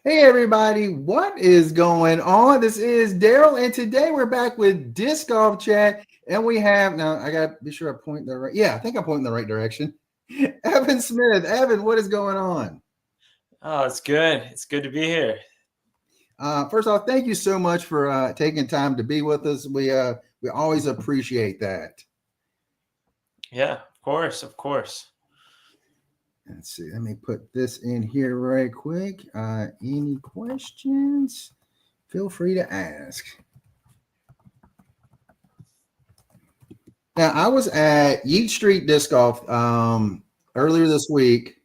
Hey everybody, what is going on? This is Daryl, and today we're back with Disc Golf Chat. And we have now I gotta be sure I point the right. Yeah, I think I'm pointing the right direction. Evan Smith. Evan, what is going on? Oh, it's good. It's good to be here. First off, thank you so much for taking time to be with us. We always appreciate that. Yeah, of course, of course. Let's see. Let me put this in here right quick. Any questions? Feel free to ask. Now, I was at Yeat Street Disc Golf earlier this week.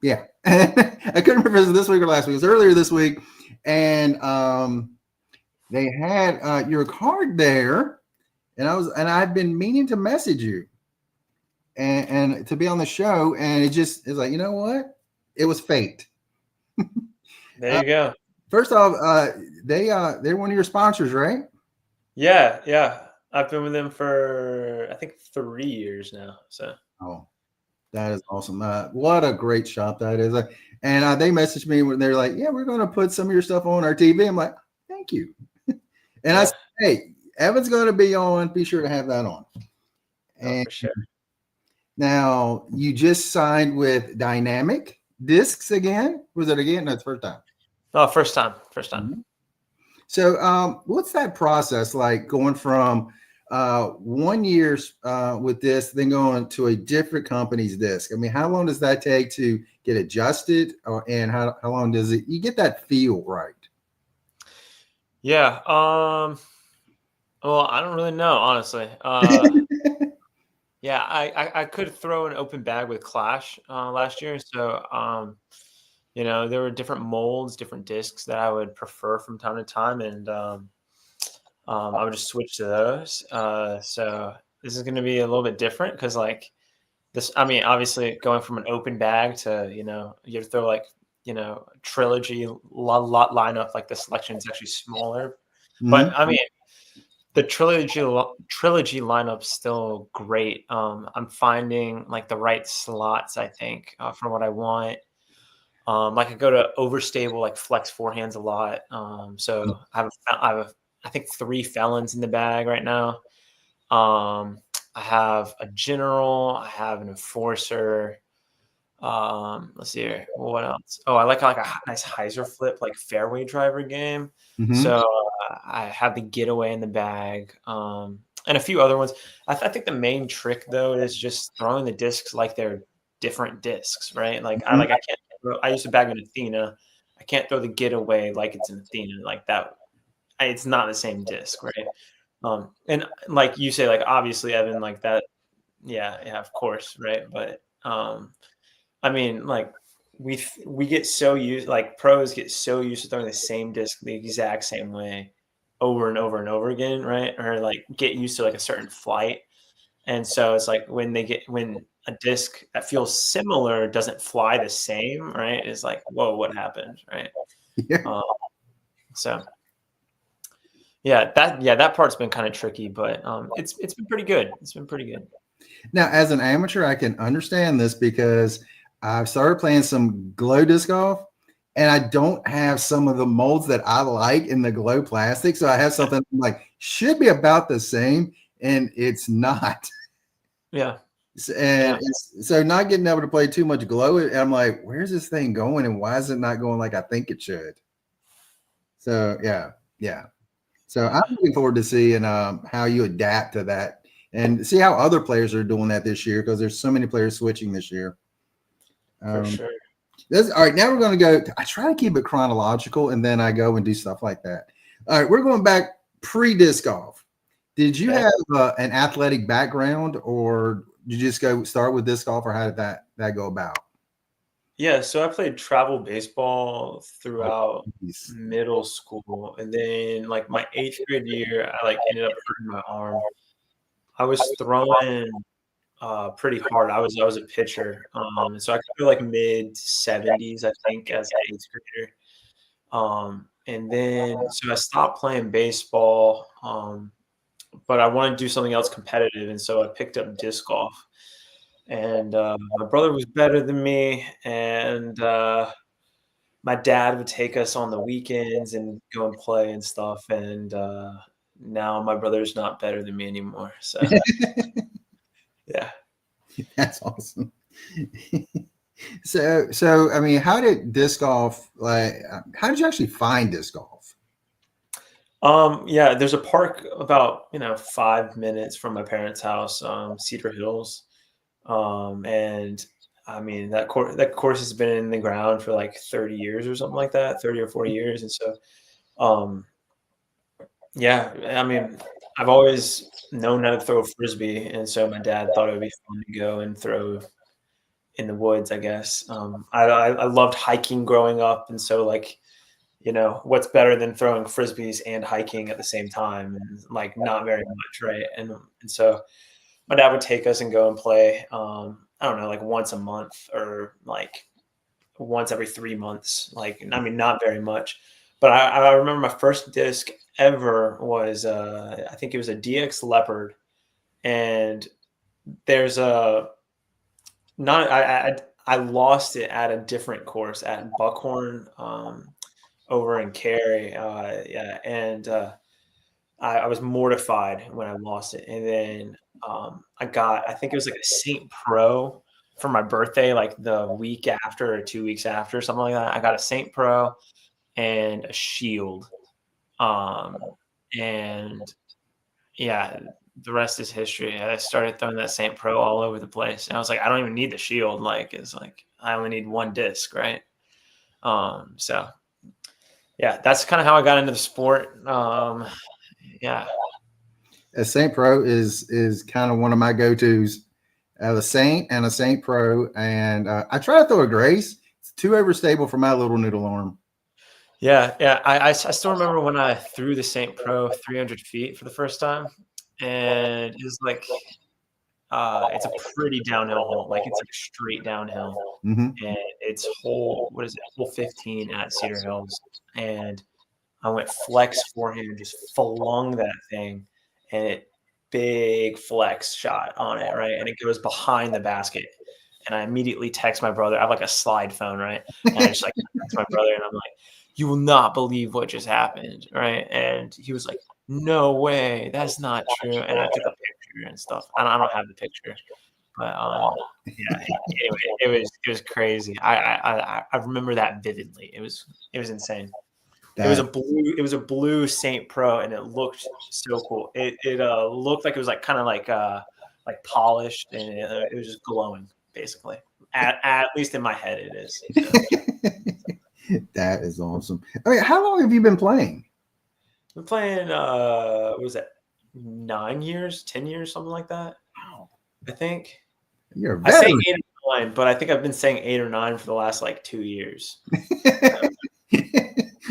Yeah, I couldn't remember if it was this week or last week. It was earlier this week, and they had your card there, and I've been meaning to message you and to be on the show, and it's like, you know what? It was fate. There Uh, you go. First off, they're one of your sponsors, right? Yeah, yeah. I've been with them for I think 3 years now. So Oh, that is awesome. What a great shop that is. And they messaged me when they're like, yeah, we're going to put some of your stuff on our TV. I'm like, thank you. And I yeah. said, hey, Evan's going to be on. Be sure to have that on. Oh, And for sure. now you just signed with Dynamic Discs again. Was it again? No, it's first time. Oh, first time. First time. Mhm. So, what's that process like going from 1 year with this, then going to a different company's disc? I mean, how long does that take to get adjusted, and how long does it you get that feel right? Yeah. Well, I don't really know, honestly. Yeah, I could throw an open bag with Clash last year. So there were different molds, different discs that I would prefer from time to time, and I would just switch to those. So this is going to be a little bit different because like this, I mean, obviously going from an open bag to, you have to throw like, trilogy lot lineup, like the selection is actually smaller. But Mhm. I mean, the trilogy lineup's still great. I'm finding like the right slots, I think, for what I want. Like I go to overstable, like flex forehands a lot. So I think 3 felons in the bag right now. I have a general, I have an enforcer. Let's see here. What else? Oh, I like a nice hyzer flip, like fairway driver game. Mhm. So I have the getaway in the bag. And a few other ones. I think the main trick though is just throwing the discs like they're different discs, right? Mhm. I can't. I used to bag an Athena. I can't throw the getaway like it's an Athena like that. It's not the same disc, right? And like you say, like obviously Evan, like that. Yeah, yeah, of course, right? But I mean, like we get so used, like pros get so used to throwing the same disc the exact same way over and over and over again, right? Or like get used to like a certain flight. And so it's like when a disc that feels similar doesn't fly the same, right? It's like, whoa, what happened, right? Yeah. Um, so that part's been kind of tricky, but it's been pretty good. It's been pretty good. Now, as an amateur, I can understand this because I've started playing some glow disc golf, and I don't have some of the molds that I like in the glow plastic. So I have something I'm like should be about the same, and it's not. Yeah, And yeah, so not getting able to play too much glow, I'm like, where's this thing going, and why is it not going like I think it should? So yeah, yeah. So I'm yeah, looking forward to seeing how you adapt to that and see how other players are doing that this year because there's so many players switching this year. for Um, sure. all right. Now we're going to go. I try to keep it chronological, and then I go and do stuff like that. All right, we're going back pre disc golf. Did you Okay. have an athletic background, or did you just go start with disc golf, or how did that go about? Yeah, so I played travel baseball Oh, throughout geez. middle school, and then like my 8th grade year, I like ended up hurting my arm. I was throwing pretty hard. I was a pitcher, so I could go like mid 70s, I think, as an 8th grader. And then so I stopped playing baseball, but I wanted to do something else competitive, and so I picked up disc golf. And my brother was better than me, and my dad would take us on the weekends and go and play and stuff. And now my brother's not better than me anymore. So yeah. That's awesome. So I mean, how did disc golf how did you actually find disc golf? Yeah, there's a park about 5 minutes from my parents' house, Cedar Hills, and I mean that course has been in the ground for like 30 years or something like that, 30 or 40 years, and so um, yeah, I mean I've always known how to throw a frisbee, and so my dad thought it would be fun to go and throw in the woods, I guess. I loved hiking growing up, and so like what's better than throwing frisbees and hiking at the same time? And like, not very much, right? And so my dad would take us and go and play. I don't know, like once a month or like once every 3 months. Like, I mean, not very much. But I remember my first disc ever was I think it was a DX Leopard, and there's a not I lost it at a different course at Buckhorn. Over in Cary, yeah, and I was mortified when I lost it, and then I think it was like a Saint Pro for my birthday, like the week after or 2 weeks after, something like that. I got a Saint Pro and a Shield, um, and yeah, the rest is history. I started throwing that Saint Pro all over the place, and I was like, I don't even need the Shield. Like, it's like I only need one disc, right? So yeah, that's kind of how I got into the sport. Yeah. A Saint Pro is kind of one of my go-tos. A Saint and a Saint Pro, and I try to throw a Grace. It's too overstable for my little noodle arm. Yeah. Yeah. I still remember when I threw the Saint Pro 300 feet for the first time. And it was like, it's a pretty downhill hole. Like, it's like straight downhill. Mm-hmm. And it's what is it? Hole 15 at Cedar Hills. And I went flex forehand, just flung that thing, and big flex shot on it, right? And it goes behind the basket. And I immediately text my brother. I have like a slide phone, right? And I just like text my brother, and I'm like, "You will not believe what just happened," right? And he was like, "No way, that's not true." And I took a picture and stuff. I don't have the picture, but yeah. Anyway, it was crazy. I remember that vividly. It was insane. It was a That blue Saint Pro, and it looked so cool. It looked like it was like kind of like polished, and it was just glowing, basically. At least in my head, it is. that is awesome. I mean, how long have you been playing? We're playing. What was that? 9 years, 10 years, something like that. Wow, I think. you're a I say veteran. 8 or 9, but I think I've been saying 8 or 9 for the last like 2 years.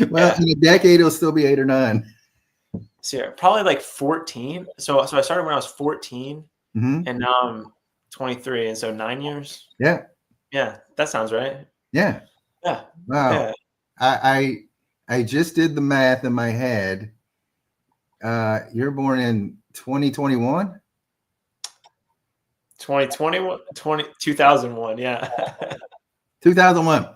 Well, Yeah. in a decade, it'll still be 8 or 9. So yeah, probably like 14. So I started when I was 14, Mm-hmm. and now I'm 23, and so 9 years. Yeah, Yeah, that sounds right. yeah. Yeah, Wow. yeah. I just did the math in my head. You're born in 2021? 2021, 2001. Yeah. 2001.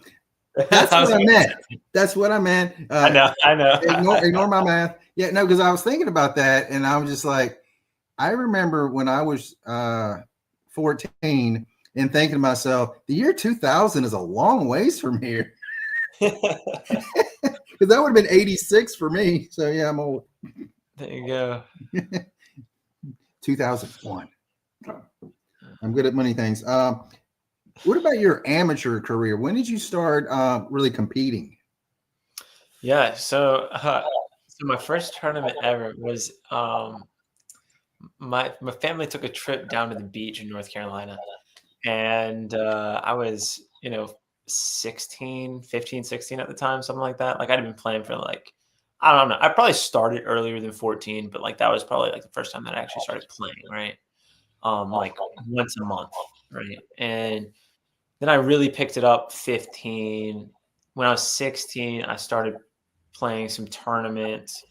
That's I was what I gonna meant. say- That's what I meant. I know. I know. Ignore my math. Yeah, no, because I was thinking about that, and I was just like, I remember when I was 14 and thinking to myself, the year 2000 is a long ways from here, because that would have been 86 for me. So yeah, I'm old. There you go. 2001. I'm good at many things. What about your amateur career? When did you start really competing? Yeah. So my first tournament ever was my family took a trip down to the beach in North Carolina, and I was 16, 15, 16 at the time, something like that. Like, I'd been playing for like, I don't know, I probably started earlier than 14, but like that was probably like the first time that I actually started playing, right? Like once a month, right? And then I really picked it up 15. When I was 16, I started playing some tournaments,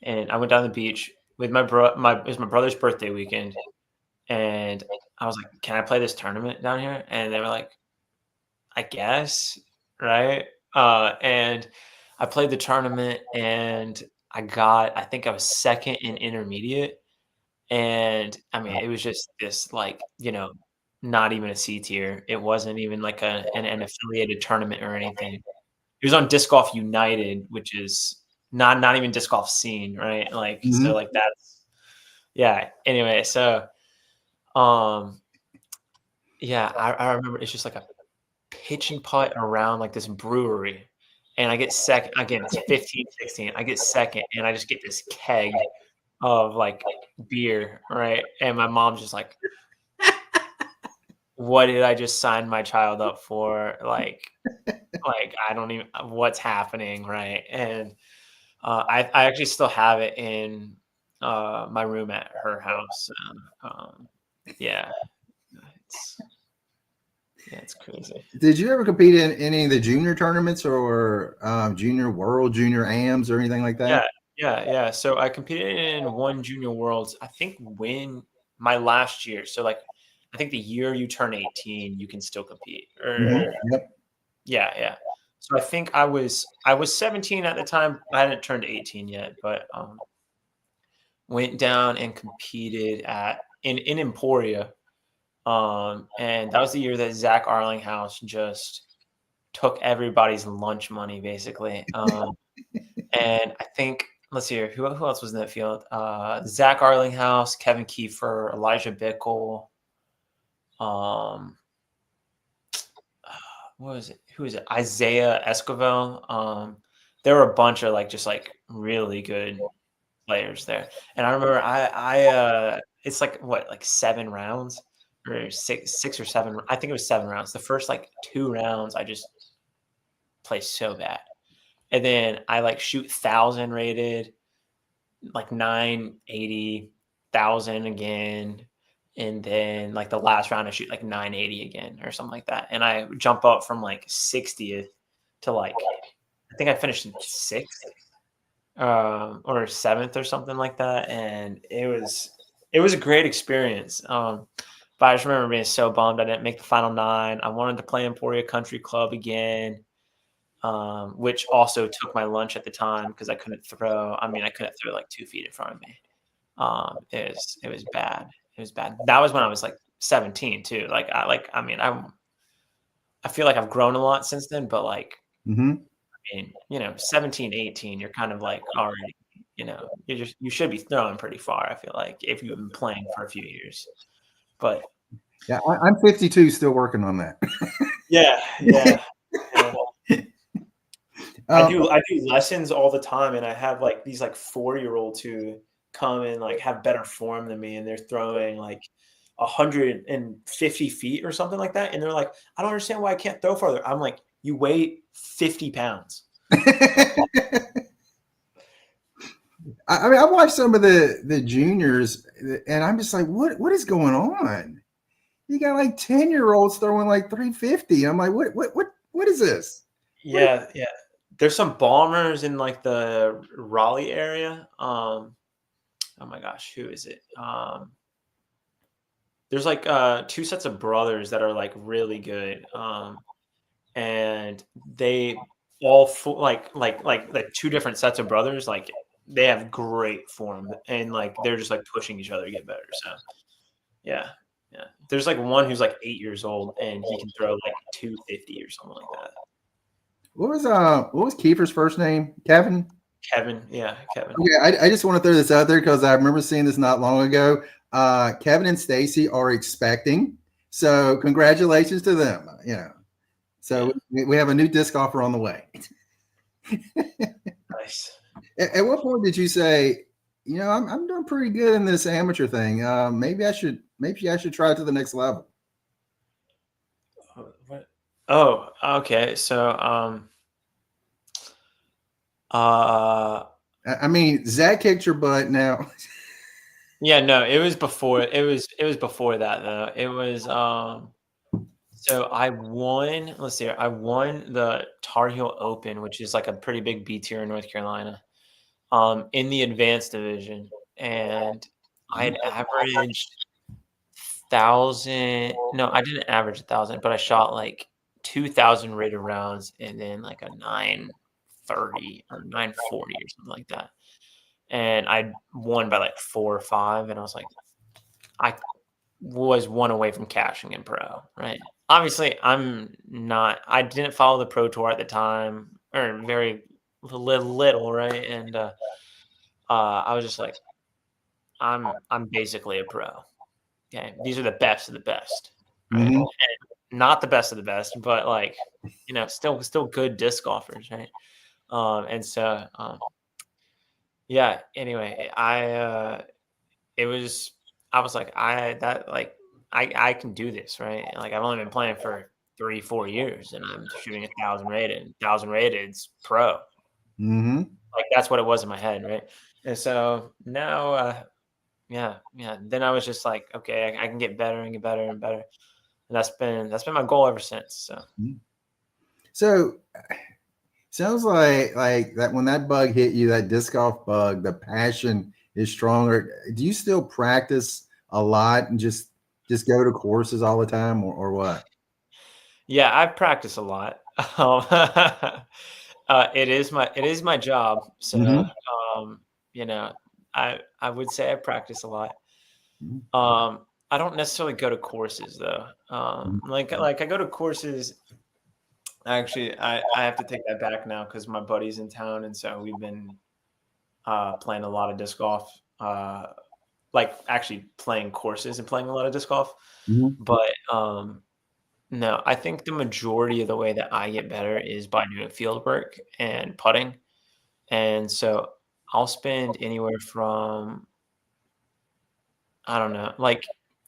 and I went down the beach with my bro. It was my brother's birthday weekend, and I was like, "Can I play this tournament down here?" And they were like, "I guess," right? And I played the tournament, and I think I was second in intermediate. And I mean, it was just this like, not even a C tier. It wasn't even like an affiliated tournament or anything. It was on Disc Golf United, which is not even disc golf scene, right? Like, so Mhm. like that's yeah. Anyway, so um yeah, I remember it's just like a pitching putt around like this brewery, and I get second again, it's 15, 16. I get second, and I just get this keg of like beer, right? And my mom's just like, what did I just sign my child up for? Like I don't even what's happening, right? And I actually still have it in my room at her house. Yeah, it's it's crazy. Did you ever compete in any of the junior tournaments or junior world, junior AMs, or anything like that? Yeah, yeah. So I competed in one junior worlds. I think when my last year. So like, I think the year you turn 18, you can still compete. Or Mhm. Yep. yeah, yeah. So I was 17 at the time. I hadn't turned 18 yet, but went down and competed in Emporia. And that was the year that Zach Arlinghouse just took everybody's lunch money, basically. And I think, let's see here, who else was in that field? Zach Arlinghouse, Kevin Kiefer, Elijah Bickle. Um, what was it? Who is it? Isaiah Escovel. There were a bunch of like just like really good players there. And I remember it's like what, like 7 rounds or six or seven. I think it was 7 rounds. The first like 2 rounds, I just play so bad. And then I like shoot 1,000 rated, like 980,000 again. And then like the last round I shoot like 980 again or something like that. And I jump up from like 60th to like, I think I finished in 6th or 7th or something like that. And it was a great experience. But I just remember being so bummed I didn't make the final 9. I wanted to play Emporia Country Club again, which also took my lunch at the time because I couldn't throw. I mean, I couldn't throw like 2 feet in front of me. It was bad. It was bad. That was when I was like 17 too. I mean, I feel like I've grown a lot since then, but like, Hmm. I mean, 17, 18, you're kind of like already, you should be throwing pretty far. I feel like if you've been playing for a few years, but Yeah, I'm 52, still working on that. yeah, yeah, yeah. I Um, do I do lessons all the time, and I have like these like 4-year-olds who come and like have better form than me, and they're throwing like 150 feet or something like that, and they're like, I don't understand why I can't throw farther. I'm like, you weigh 50 pounds. I mean, I watched some of the juniors, and I'm just like, what is going on? You got like 10-year-olds throwing like 350. I'm like, what is this? What? Yeah, yeah. There's some bombers in like the Raleigh area. Oh my gosh, who is it? There's like 2 sets of brothers that are like really good. And they all like 2 different sets of brothers, like they have great form, and like they're just like pushing each other to get better. So yeah, yeah. There's like one who's like 8 years old, and he can throw like 250 or something like that. What was Kiefer's first name? Kevin? Kevin, yeah, Kevin. Okay, I just want to throw this out there because I remember seeing this not long ago. Kevin and Stacy are expecting, so congratulations to them. So Yeah, we have a new disc golfer on the way. nice. At what point did you say, I'm doing pretty good in this amateur thing? Maybe I should try it to the next level. What? Oh, okay. So uh I mean, Zach kicked your butt. Now, yeah, no, it was before that though. It was so I won, let's see, I won the Tar Heel Open, which is like a pretty big B tier in North Carolina, in the advanced division. And I had averaged 1,000. No, I didn't average 1,000, but I shot like 2,000 rated rounds and then like a 930 or 940 or something like that. And I won by like 4 or 5, and I was like, I was one away from cashing in pro, right? Obviously, I didn't follow the pro tour at the time, or very little, right? And I was just like, I'm basically a pro. Okay, these are the best of the best, right? Mhm. And not the best of the best, but like, still good disc golfers, right? And so, yeah. Anyway, it was, I was like, I can do this, right? Like I've only been playing for 3-4 years, and I'm shooting 1,000 rated's pro. Mhm. Like that's what it was in my head, right? And so now, yeah. Then I was just like, okay, I can get better and get better and better, and that's been my goal ever since. So Mhm. So sounds like that when that bug hit you, that disc golf bug, the passion is stronger. Do you still practice a lot and just go to courses all the time, or what? yeah, I practice a lot. It is my job. So Mhm. um, you know, I would say I practice a lot. Mhm. I don't necessarily go to courses though. Mhm. Like I go to courses. Actually, I have to take that back now because my buddy's in town, and so we've been playing a lot of disc golf. Like actually playing courses and playing a lot of disc golf. Mhm. But no, I think the majority of the way that I get better is by doing field work and putting. And so I'll spend anywhere from, I don't know, like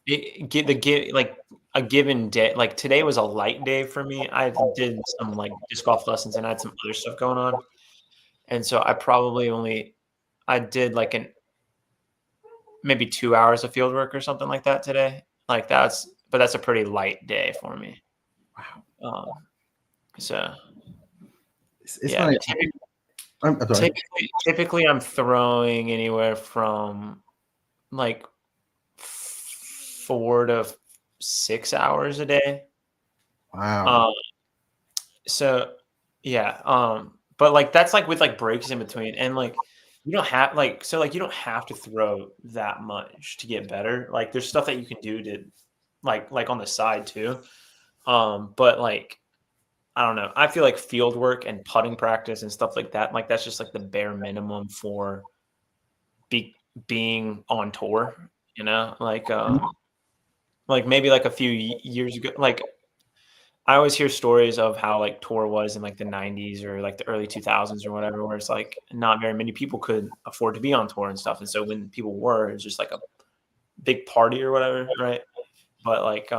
like a given day. Like today was a light day for me. I did some like disc golf lessons and I had some other stuff going on. And so I did like maybe 2 hours of field work or something like that today. But that's a pretty light day for me. Wow. Um, so It's yeah, funny. I'm sorry. typically I'm throwing anywhere from like 4 to 6 hours a day. Wow. Um, so yeah, but like that's like with like breaks in between, and like you don't have to throw that much to get better. Like there's stuff that you can do to like on the side too. But like I don't know. I feel like field work and putting practice and stuff like that's just like the bare minimum for being on tour, like maybe like a few years ago, like I always hear stories of how like tour was in like the 90s or like the early 2000s or whatever, where it's like not very many people could afford to be on tour and stuff. And so when people were, it's just like a big party or whatever. Right. But like,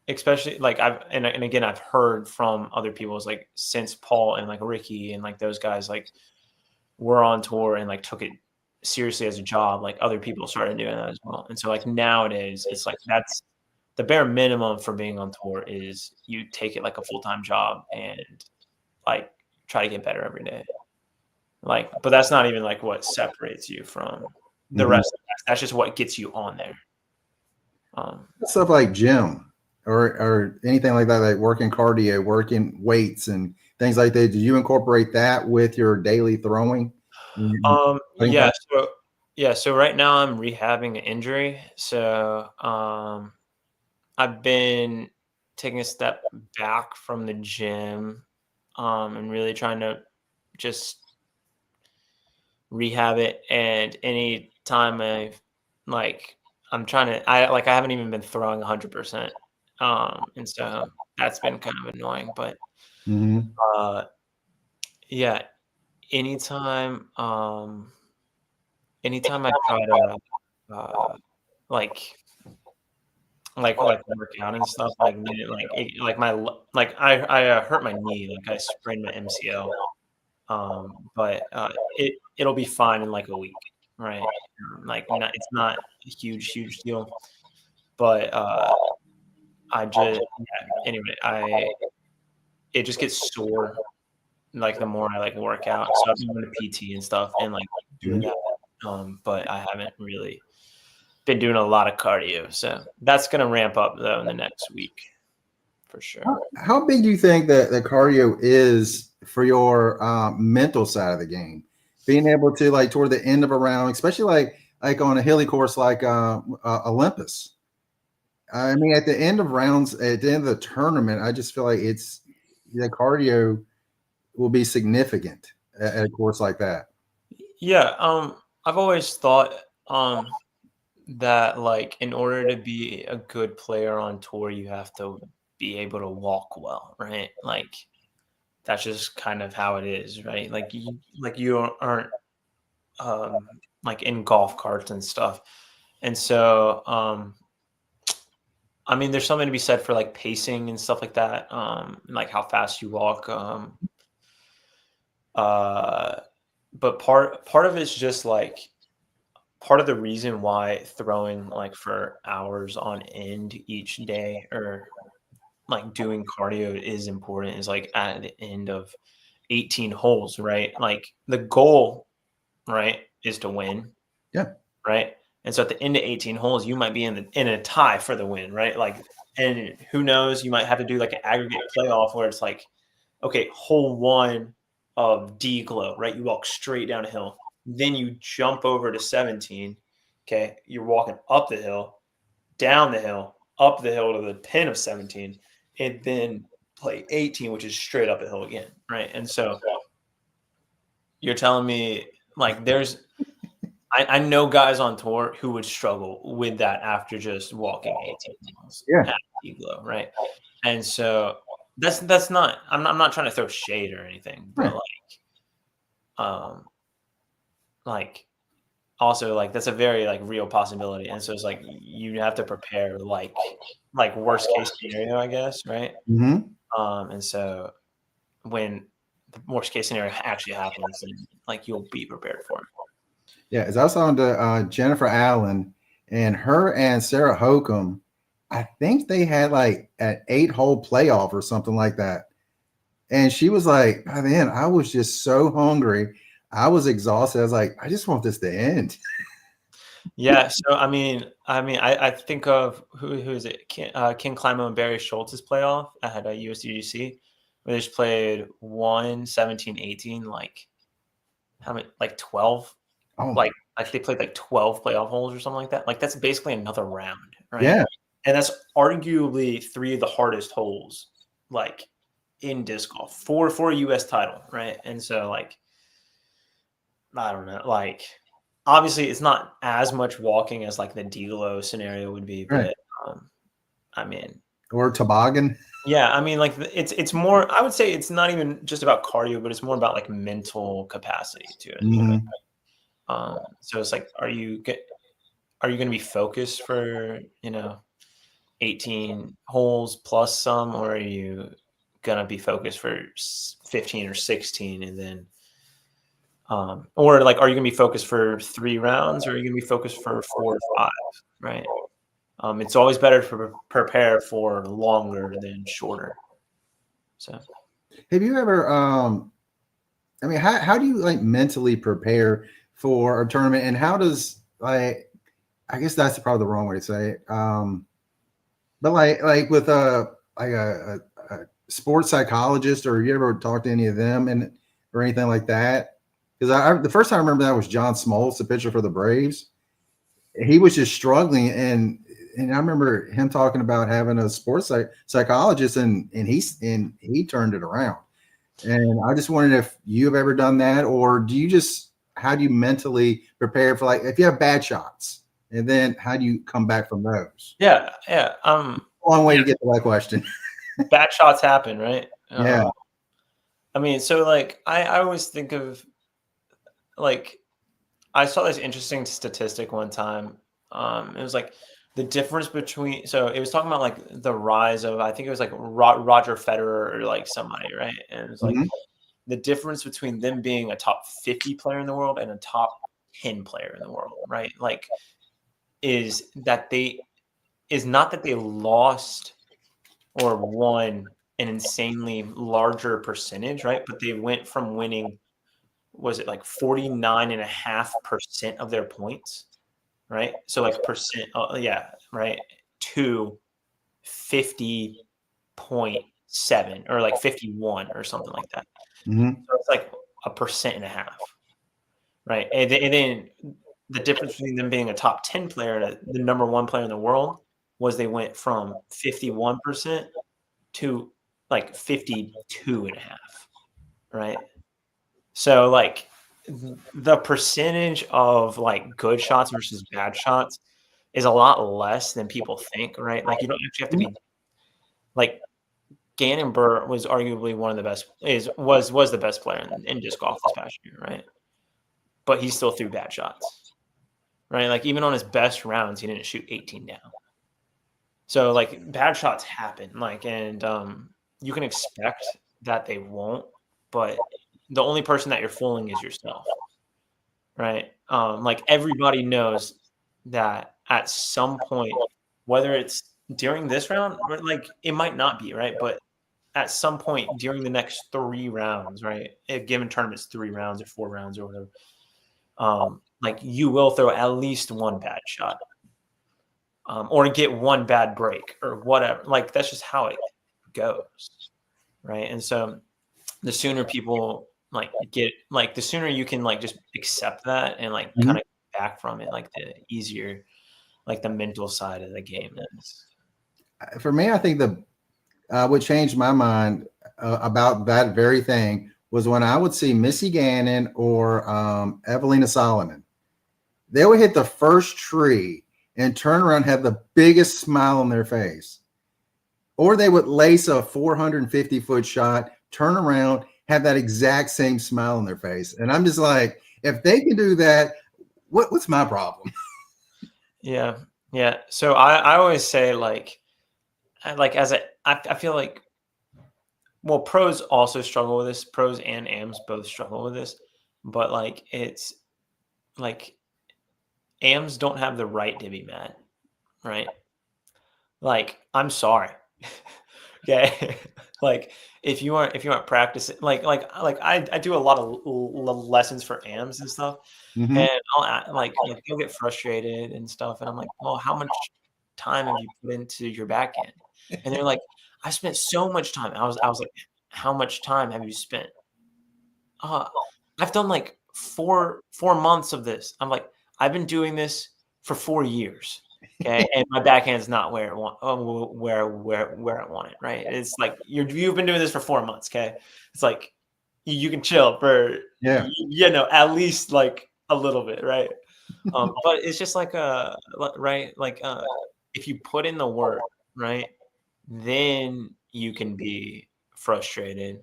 especially like and again, I've heard from other people is like since Paul and like Ricky and like those guys, like were on tour and like took it seriously as a job, like other people started doing that as well. And so like nowadays it's like that's the bare minimum for being on tour is you take it like a full-time job and like try to get better every day. Like, but that's not even like what separates you from the Mhm. rest of us. That's just what gets you on there. Um, Stuff like gym or anything like that, like working cardio, working weights and things like that. Do you incorporate that with your daily throwing? Putting yeah, practice? so right now I'm rehabbing an injury. So I've been taking a step back from the gym, and really trying to just rehab it. And any time like I haven't even been throwing 100%. And so that's been kind of annoying. But Mhm. uh, yeah, anytime, anytime I try to like work out and stuff, I hurt my knee, like I sprained my MCL. But it'll be fine in like a week, right? Like it's not a huge deal, but anyway, I it just gets sore like the more I like work out. So I've been going to PT and stuff and like doing Mhm. that. But I haven't really been doing a lot of cardio, so that's gonna ramp up though in the next week. for sure. How big do you think that the cardio is for your mental side of the game? Being able to like toward the end of a round, especially like on a hilly course like Olympus. I mean, at the end of rounds, at the end of the tournament, I just feel like it's the cardio will be significant at a course like that. Yeah, I've always thought that like in order to be a good player on tour, you have to be able to walk well, right? Like that's just kind of how it is, right? Like you aren't like in golf carts and stuff. And so I mean there's something to be said for like pacing and stuff like that. Like how fast you walk. Uh but part of it's just like part of the reason why throwing like for hours on end each day or like doing cardio is important is like at the end of 18 holes, right? Like the goal, right, is to win, Yeah. right? And so at the end of 18 holes, you might be in a tie for the win, right? Like, and who knows, you might have to do like an aggregate playoff where it's like, okay, hole one of D glow, right? You walk straight down a hill, then you jump over to 17. Okay, you're walking up the hill, down the hill, up the hill to the pin of 17, and then play 18, which is straight up a hill again, right? And so you're telling me like I know guys on tour who would struggle with that after just walking 18 miles Yeah. at Glow, right? And so that's not I'm not trying to throw shade or anything, but like also like that's a very like real possibility. And so it's like you have to prepare like worst case scenario, I guess, right? Mm-hmm. And so when the worst case scenario actually happens, then like you'll be prepared for it. Yeah, as I was talking to Jennifer Allen and her and Sarah Hokum, I think they had like an 8-hole playoff or something like that. And she was like, by the end, I was just so hungry. I was exhausted. I was like, I just want this to end. Yeah. So I think of who is it? Ken Climo and Barry Schultz's playoff at USDGC, where they just played 1, 17, 18, like how many, like 12, Oh, like they played like 12 playoff holes or something like that. Like that's basically another round, right? yeah. And that's arguably 3 of the hardest holes, like in disc golf for a US title, right? And so like I don't know, like obviously it's not as much walking as like the D'Lo scenario would be, Right. but I mean, Or toboggan. yeah, I mean like it's more. I would say it's not even just about cardio, but it's more about like mental capacity to it. Mm-hmm. So it's like, are you going to be focused for 18 holes plus some, or are you gonna be focused for 15 or 16 and then or like, are you gonna be focused for 3 rounds, or are you gonna be focused for 4 or 5, right? It's always better to prepare for longer than shorter. So Have you ever I mean, how do you like mentally prepare for a tournament, and how does like I guess that's probably the wrong way to say it. But like with a sports psychologist, or you ever talk to any of them and or anything like that? Because the first time I remember that was John Smoltz, the pitcher for the Braves. He was just struggling, and I remember him talking about having a sports psychologist, and he turned it around. And I just wondered if you've ever done that, or do you just how do you mentally prepare for like if you have bad shots, and then how do you come back from those? yeah, Long way to get to that question. bad shots happen, right? Yeah. I mean, so like I always think of like I saw this interesting statistic one time. It was like the difference between, so it was talking about like the rise of, I think it was like Roger Federer or like somebody, right? And it was like Mhm. the difference between them being a top 50 player in the world and a top 10 player in the world, right? Like is not that they lost or won an insanely larger percentage, right? But they went from winning, was it like 49.5% of their points, right? So like percent, yeah, right, to 50 0.7 or like 51 or something like that. Mhm. So it's like 1.5%, right? And then the difference between them being a top 10 player and the number one player in the world was they went from 51% to like 52.5, right? So like the percentage of like good shots versus bad shots is a lot less than people think, right? Like you don't actually have to be like Gannon Burr was arguably one of the best was the best player in disc golf this past year, right? But he still threw bad shots, right? Like even on his best rounds, he didn't shoot 18 down. So like bad shots happen, like and you can expect that they won't, but the only person that you're fooling is yourself, right? Like everybody knows that at some point, whether it's during this round or like it might not be, right? But at some point during the next 3 rounds, right? A given tournament's 3 rounds or 4 rounds or whatever. Like you will throw at least one bad shot, or get one bad break or whatever. Like that's just how it goes, right? And so the sooner people like get like the sooner you can like just accept that and like Mhm. kind of back from it, like the easier like the mental side of the game is. For me, I think the what changed my mind about that very thing was when I would see Missy Gannon or Evelina Solomon. They would hit the first tree and turn around, have the biggest smile on their face. Or they would lace a 450-foot shot, turn around, have that exact same smile on their face. And I'm just like, if they can do that, what's my problem? Yeah. Yeah. So I always say like I feel like well, pros also struggle with this. Pros and AMs both struggle with this. But like it's like AMs don't have the right to be mad, right? Like, I'm sorry. Okay. Like if you aren't practicing like I do a lot of lessons for AMs and stuff. Mhm. And like they'll get frustrated and stuff. And I'm like, well, how much time have you put into your back end? And they're like, I spent so much time. I was like, how much time have you spent? Uh, I've done like four months of this. I'm like, I've been doing this for 4 years. Okay, and my backhand's not where it want where I want it. Right? It's like you've been doing this for 4 months. Okay, it's like you can chill for Yeah. at least like a little bit, right? But it's just like right, like if you put in the work, right, then you can be frustrated.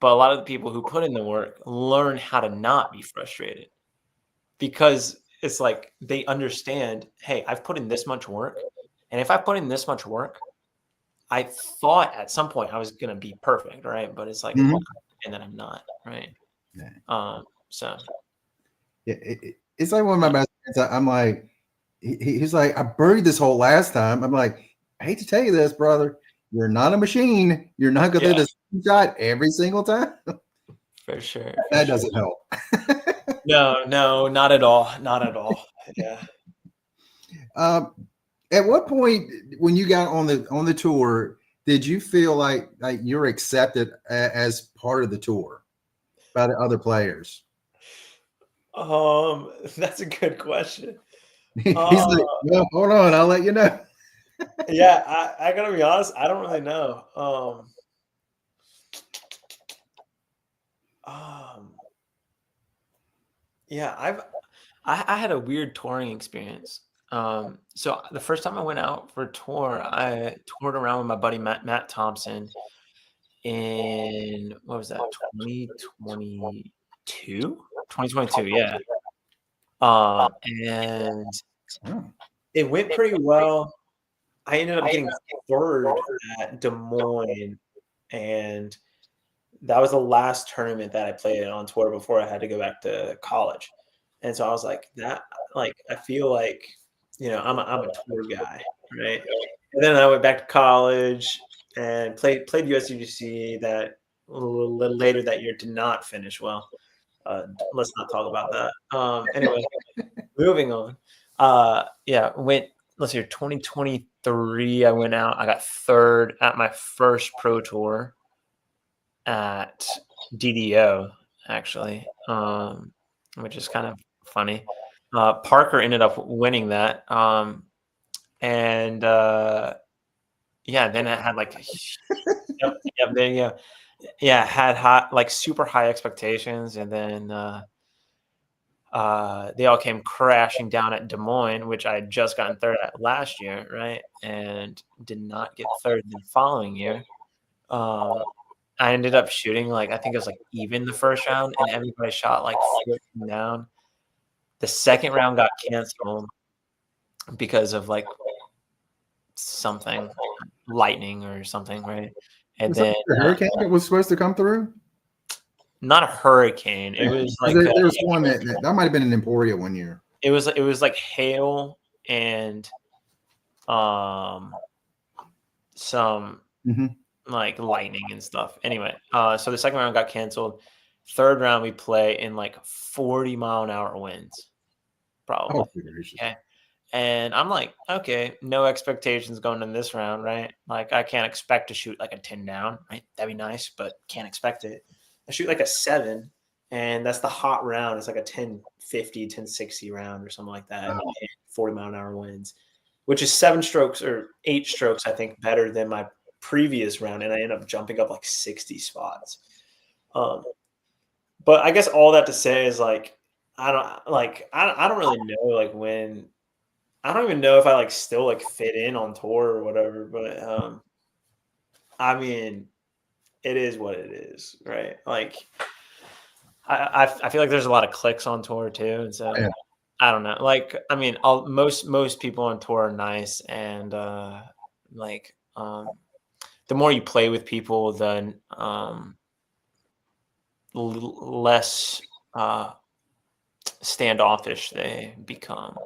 But a lot of the people who put in the work learn how to not be frustrated because it's like they understand, hey, I've put in this much work. And if I put in this much work, I thought at some point I was going to be perfect, right? But it's like, Mhm. and then I'm not, right? Yeah. So, It's like one of my best friends. I'm like, he's like, I buried this hole last time. I'm like, I hate to tell you this, brother. You're not a machine. You're not going to yeah, do the same shot every single time. for sure. For That sure. doesn't help. No, not at all. Not at all. Yeah. Um, at what point when you got on the tour did you feel like you're accepted as part of the tour by the other players? That's a good question. He's Uh, like, well, hold on, I'll let you know. yeah, I gotta be honest, I don't really know. Um, yeah, I had a weird touring experience. So the first time I went out for a tour, I toured around with my buddy Matt Thompson in what was that, 2022? 2022, yeah. And Oh, it went pretty well. I ended up getting third at Des Moines, and that was the last tournament that I played on tour before I had to go back to college. And so I was like, that like I feel like, I'm a tour guy, right? And then I went back to college and played USDGC that a little later that year did not finish well. Let's not talk about that. Anyway, moving on. Yeah, let's see, 2023. 3, I went out. I got third at my first pro tour at DDO, actually, which is kind of funny. Parker ended up winning that. And yeah, then I had like, yep, there you go. Yeah, had hot, like super high expectations, and then they all came crashing down at Des Moines, which I had just gotten third at last year, right? And did not get third the following year. I ended up shooting like, I think it was like even the first round, and everybody shot like 14 down. The second round got canceled because of like something, lightning or something, right? And Was that then the hurricane that was supposed to come through? not a hurricane. It was like there was one that might have been in Emporia one year. it was like hail and some like lightning and stuff. Anyway, so the second round got canceled. Third round we play in like 40-mile-an-hour winds, probably. Oh, okay. And I'm like, okay, no expectations going in this round, right? Like I can't expect to shoot like a 10 down, right? That'd be nice, but can't expect it. I shoot like a 7, and that's the hot round. It's like a 1050, 1060 round or something like that. 40-mile-an-hour winds, which is 7 strokes or 8 strokes, I think, better than my previous round, and I end up jumping up like 60 spots. But I guess all that to say is like I don't really know like when. I don't even know if I like still like fit in on tour or whatever, but I mean, it is what it is, right? Like I feel like there's a lot of clicks on tour too, and so I don't know. Like I mean, most people on tour are nice, and the more you play with people, the less standoffish they become.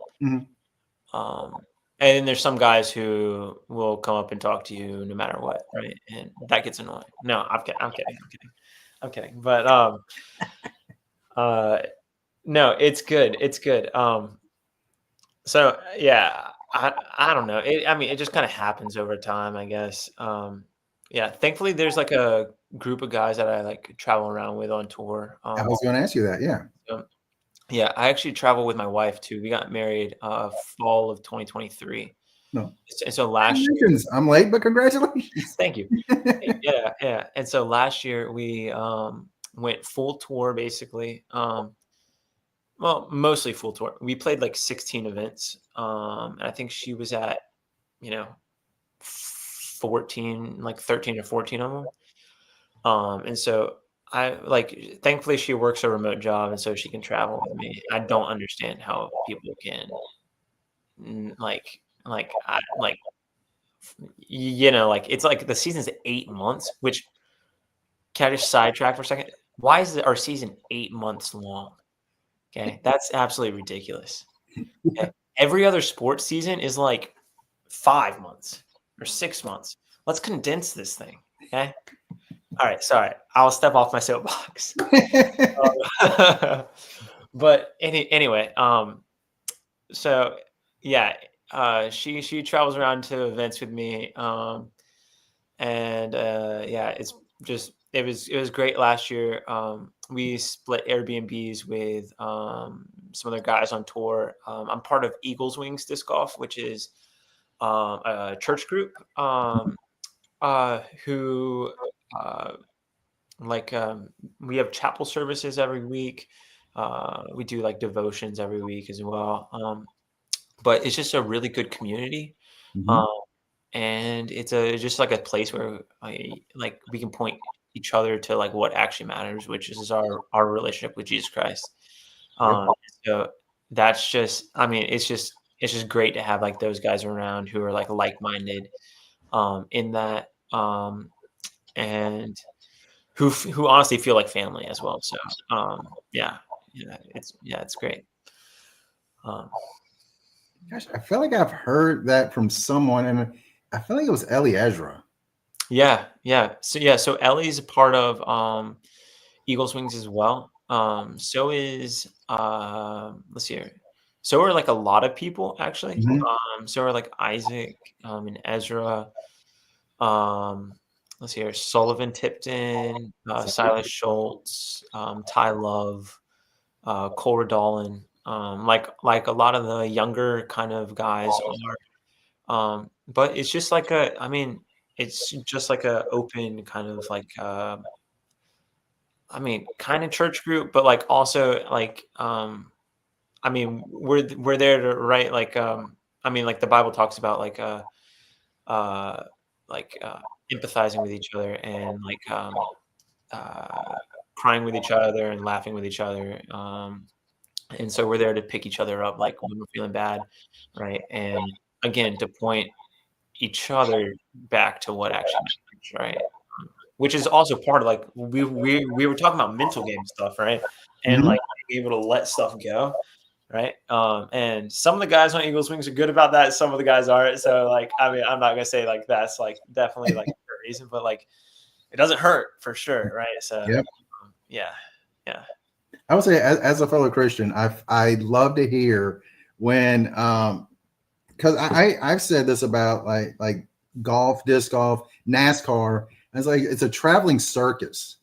And then there's some guys who will come up and talk to you no matter what, right? And that gets annoying. No, I'm kidding. But no, it's good. It's good. So yeah, I don't know. It just kind of happens over time, I guess. Yeah, thankfully there's like a group of guys that I like travel around with on tour. I was going to ask you that. Yeah. Yeah, I actually travel with my wife too. We got married fall of 2023. No. And so last year, I'm late, but congratulations. Thank you. Yeah. And so last year we went full tour basically. Well, mostly full tour. We played like 16 events. And I think she was at, 14, like 13 or 14 of them. And so thankfully she works a remote job, and so she can travel with me. I don't understand how people can it's like the season's 8 months, which can I just sidetrack for a second? Why is our season 8 months long? Okay. That's absolutely ridiculous. Okay? Every other sports season is like 5 months or 6 months. Let's condense this thing. Okay. All right, sorry. I'll step off my soapbox. But anyway, so yeah, she travels around to events with me, and yeah, it was great last year. We split Airbnbs with some other guys on tour. I'm part of Eagles Wings Disc Golf, which is a church group who. We have chapel services every week. We do like devotions every week as well. But it's just a really good community. And it's just like a place where we can point each other to like what actually matters, which is our relationship with Jesus Christ. So that's just, it's just great to have like those guys around who are like-minded in that, and who honestly feel like family as well. So it's great. Gosh, I feel like I've heard that from someone, and I feel like it was Ellie Ezra. Yeah. So Ellie's a part of Eagles Wings as well. So is let's see here. So are like a lot of people actually. Mhm. So are like Isaac, and Ezra. Um, let's see here: Sullivan Tipton, So, Silas Schultz, Ty Love, Cora Dolan. Like a lot of the younger kind of guys are. But it's just like I mean, it's just like a open kind of like I mean, kind of church group, but like also like I mean, we're there to write like I mean, like the Bible talks about uh like empathizing with each other and like uh crying with each other and laughing with each other. And so we're there to pick each other up like when we're feeling bad, right? And again, to point each other back to what actually matters, right? Which is also part of like we were talking about mental game stuff, right? And mhm. like being able to let stuff go, right? And some of the guys on Eagles Wings are good about that. Some of the guys aren't. So like, I mean, I'm not gonna say like that's like definitely like a reason, but like it doesn't hurt for sure, right? So Yep. yeah, yeah, I would say, as a fellow Christian, I love to hear when, because I've said this about like golf, disc golf, NASCAR. It's like it's a traveling circus,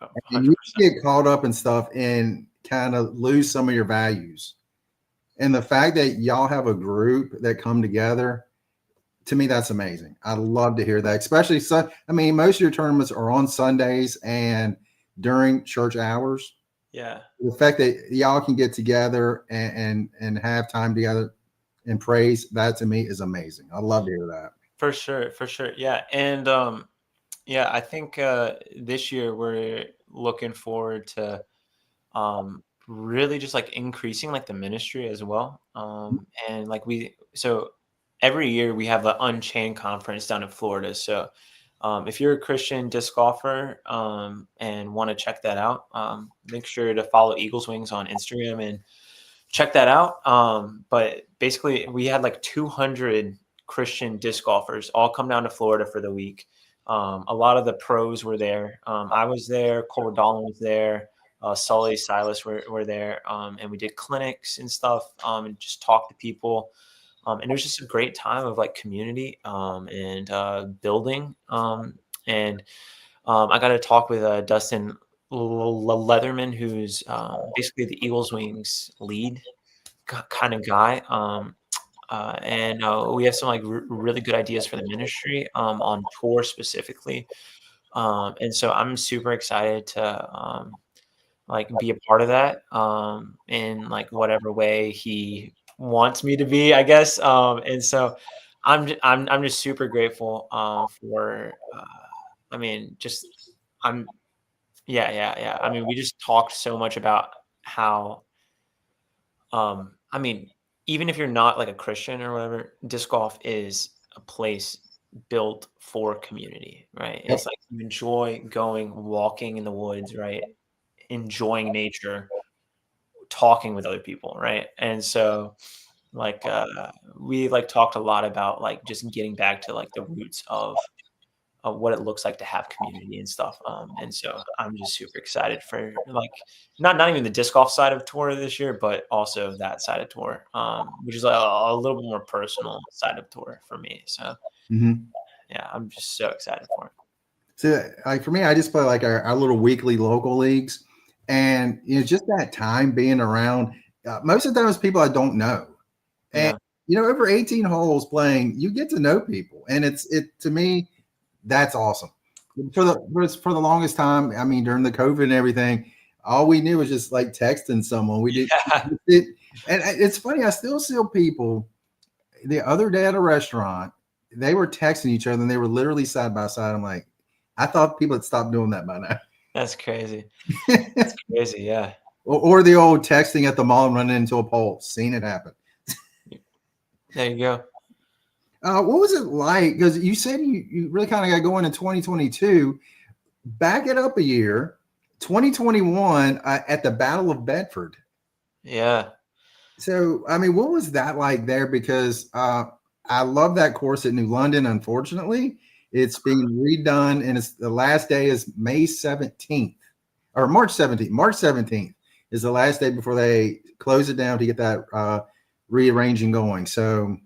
oh, and you 100%. get caught up in stuff and kind of lose some of your values. And the fact that y'all have a group that come together, to me, that's amazing. I love to hear that, especially I mean, most of your tournaments are on Sundays and during church hours. Yeah, The fact that y'all can get together and have time together and praise, that to me is amazing. I love to hear that. for sure, for sure. Yeah, and yeah, I think this year we're looking forward to really just like increasing like the ministry as well. And like so every year we have an Unchained conference down in Florida. So if you're a Christian disc golfer and want to check that out, make sure to follow Eagles Wings on Instagram and check that out. But basically, we had like 200 Christian disc golfers all come down to Florida for the week. A lot of the pros were there. I was there. Cole Dolan was there. Sully, Silas were there, and we did clinics and stuff, and just talked to people. And it was just a great time of like community and building. And I got to talk with Dustin Leatherman, who's basically the Eagles Wings lead kind of guy. And we have some like really good ideas for the ministry on tour specifically. And so I'm super excited to like be a part of that in like whatever way he wants me to be, I guess. And so I'm just super grateful for I mean just I'm yeah. I mean we just talked so much about how I mean even if you're not like a Christian or whatever, disc golf is a place built for community, right? Yep. It's like you enjoy going walking in the woods, right? Enjoying nature, talking with other people, right? And so like we like talked a lot about like just getting back to like the roots of what it looks like to have community and stuff. And so I'm just super excited for like not even the disc golf side of tour this year, but also that side of tour, which is a little bit more personal side of tour for me. So Mhm. yeah, I'm just so excited for it. So, like for me, I just play like our little weekly local leagues, and just that time being around. Most of the time, it's people I don't know, and Yeah. over 18 holes playing, you get to know people, and it to me, that's awesome. For the longest time, I mean, during the COVID and everything, all we knew was just like texting someone. We did Yeah. it, and it's funny. I still see people the other day at a restaurant. They were texting each other, and they were literally side by side. I'm like, I thought people had stopped doing that by now. That's crazy. That's crazy. Yeah. or the old texting at the mall and running into a pole. Seen it happen. There you go. What was it like? Because you said you really kind of got going in 2022. Back it up a year, 2021 at the Battle of Bedford. Yeah. So, I mean, what was that like there? Because I love that course at New London. Unfortunately, it's being redone, and the last day is May 17th or March 17th. March 17th is the last day before they close it down to get that rearranging going. So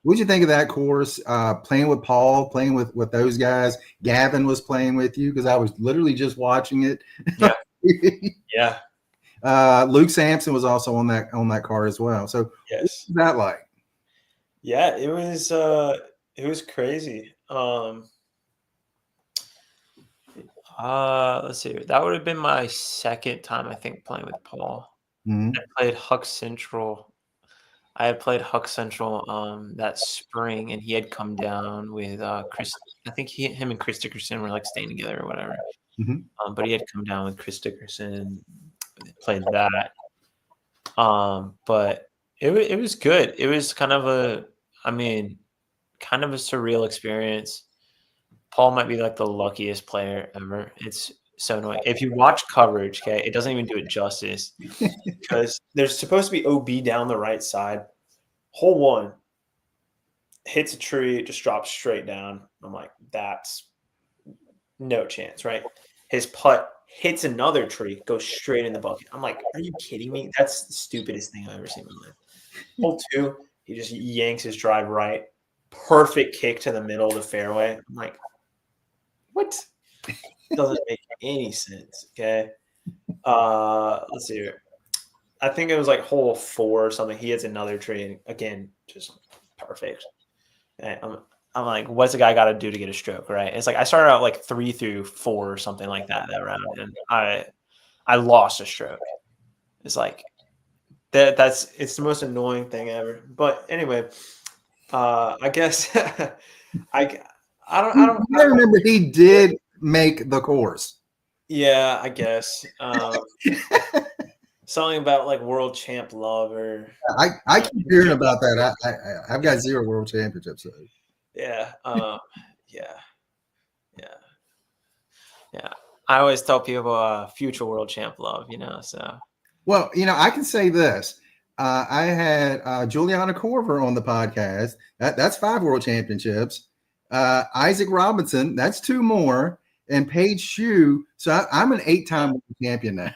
what'd you think of that course? Playing with Paul, playing with those guys. Gavin was playing with you because I was literally just watching it. Yeah. Yeah. Luke Sampson was also on that card as well. So Yes. what's that like? Yeah, it was crazy. Let's see. That would have been my second time, I think, playing with Paul. Mhm. I played Huck Central. I had played Huck Central that spring, and he had come down with Chris. I think him and Chris Dickerson were like staying together or whatever. Mhm. But he had come down with Chris Dickerson, played that. But it was good. It was kind of a surreal experience. Paul might be like the luckiest player ever. It's so annoying. If you watch coverage, okay, it doesn't even do it justice because there's supposed to be OB down the right side. Hole one hits a tree, it just drops straight down. I'm like, that's no chance, right? His putt hits another tree, goes straight in the bucket. I'm like, are you kidding me? That's the stupidest thing I've ever seen in my life. Hole two, he just yanks his drive right. Perfect kick to the middle of the fairway. I'm like, what? Doesn't make any sense. Okay. Let's see here. I think it was like hole 4 or something. He hits another tree, and again, just perfect. And I'm like, what's the guy got to do to get a stroke, right? It's like I started out like 3 through 4 or something like that round, and I lost a stroke. It's like it's the most annoying thing ever. But anyway, I guess I don't I remember he did make the course. Yeah, I guess. Something about like world champ love or I keep hearing about that. I've got 0 world championships. So. yeah, yeah, yeah. I always tell people future world champ love, so. Well, I can say this. I had Juliana Korver on the podcast. That's 5 world championships. Isaac Robinson, that's 2 more. And Paige Shue. So I'm an 8-time world champion now.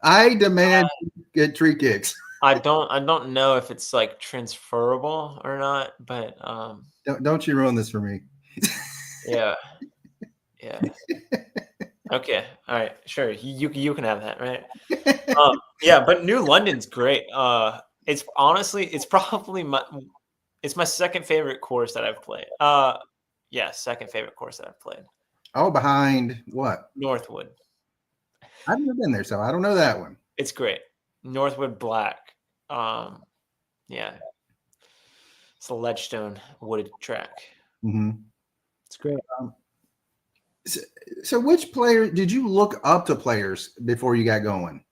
I demand get tree kicks. I don't know if it's like transferable or not, but Don't you ruin this for me. yeah. Okay. All right. Sure. You can have that, right? Yeah, but New London's great. It's probably my second favorite course that I've played. Yeah, second favorite course that I've played. Oh, behind what? Northwood. I've never been there, so I don't know that one. It's great. Northwood Black. Yeah. It's a ledgestone wooded track. Mm-hmm. It's great. So which player did you look up to players before you got going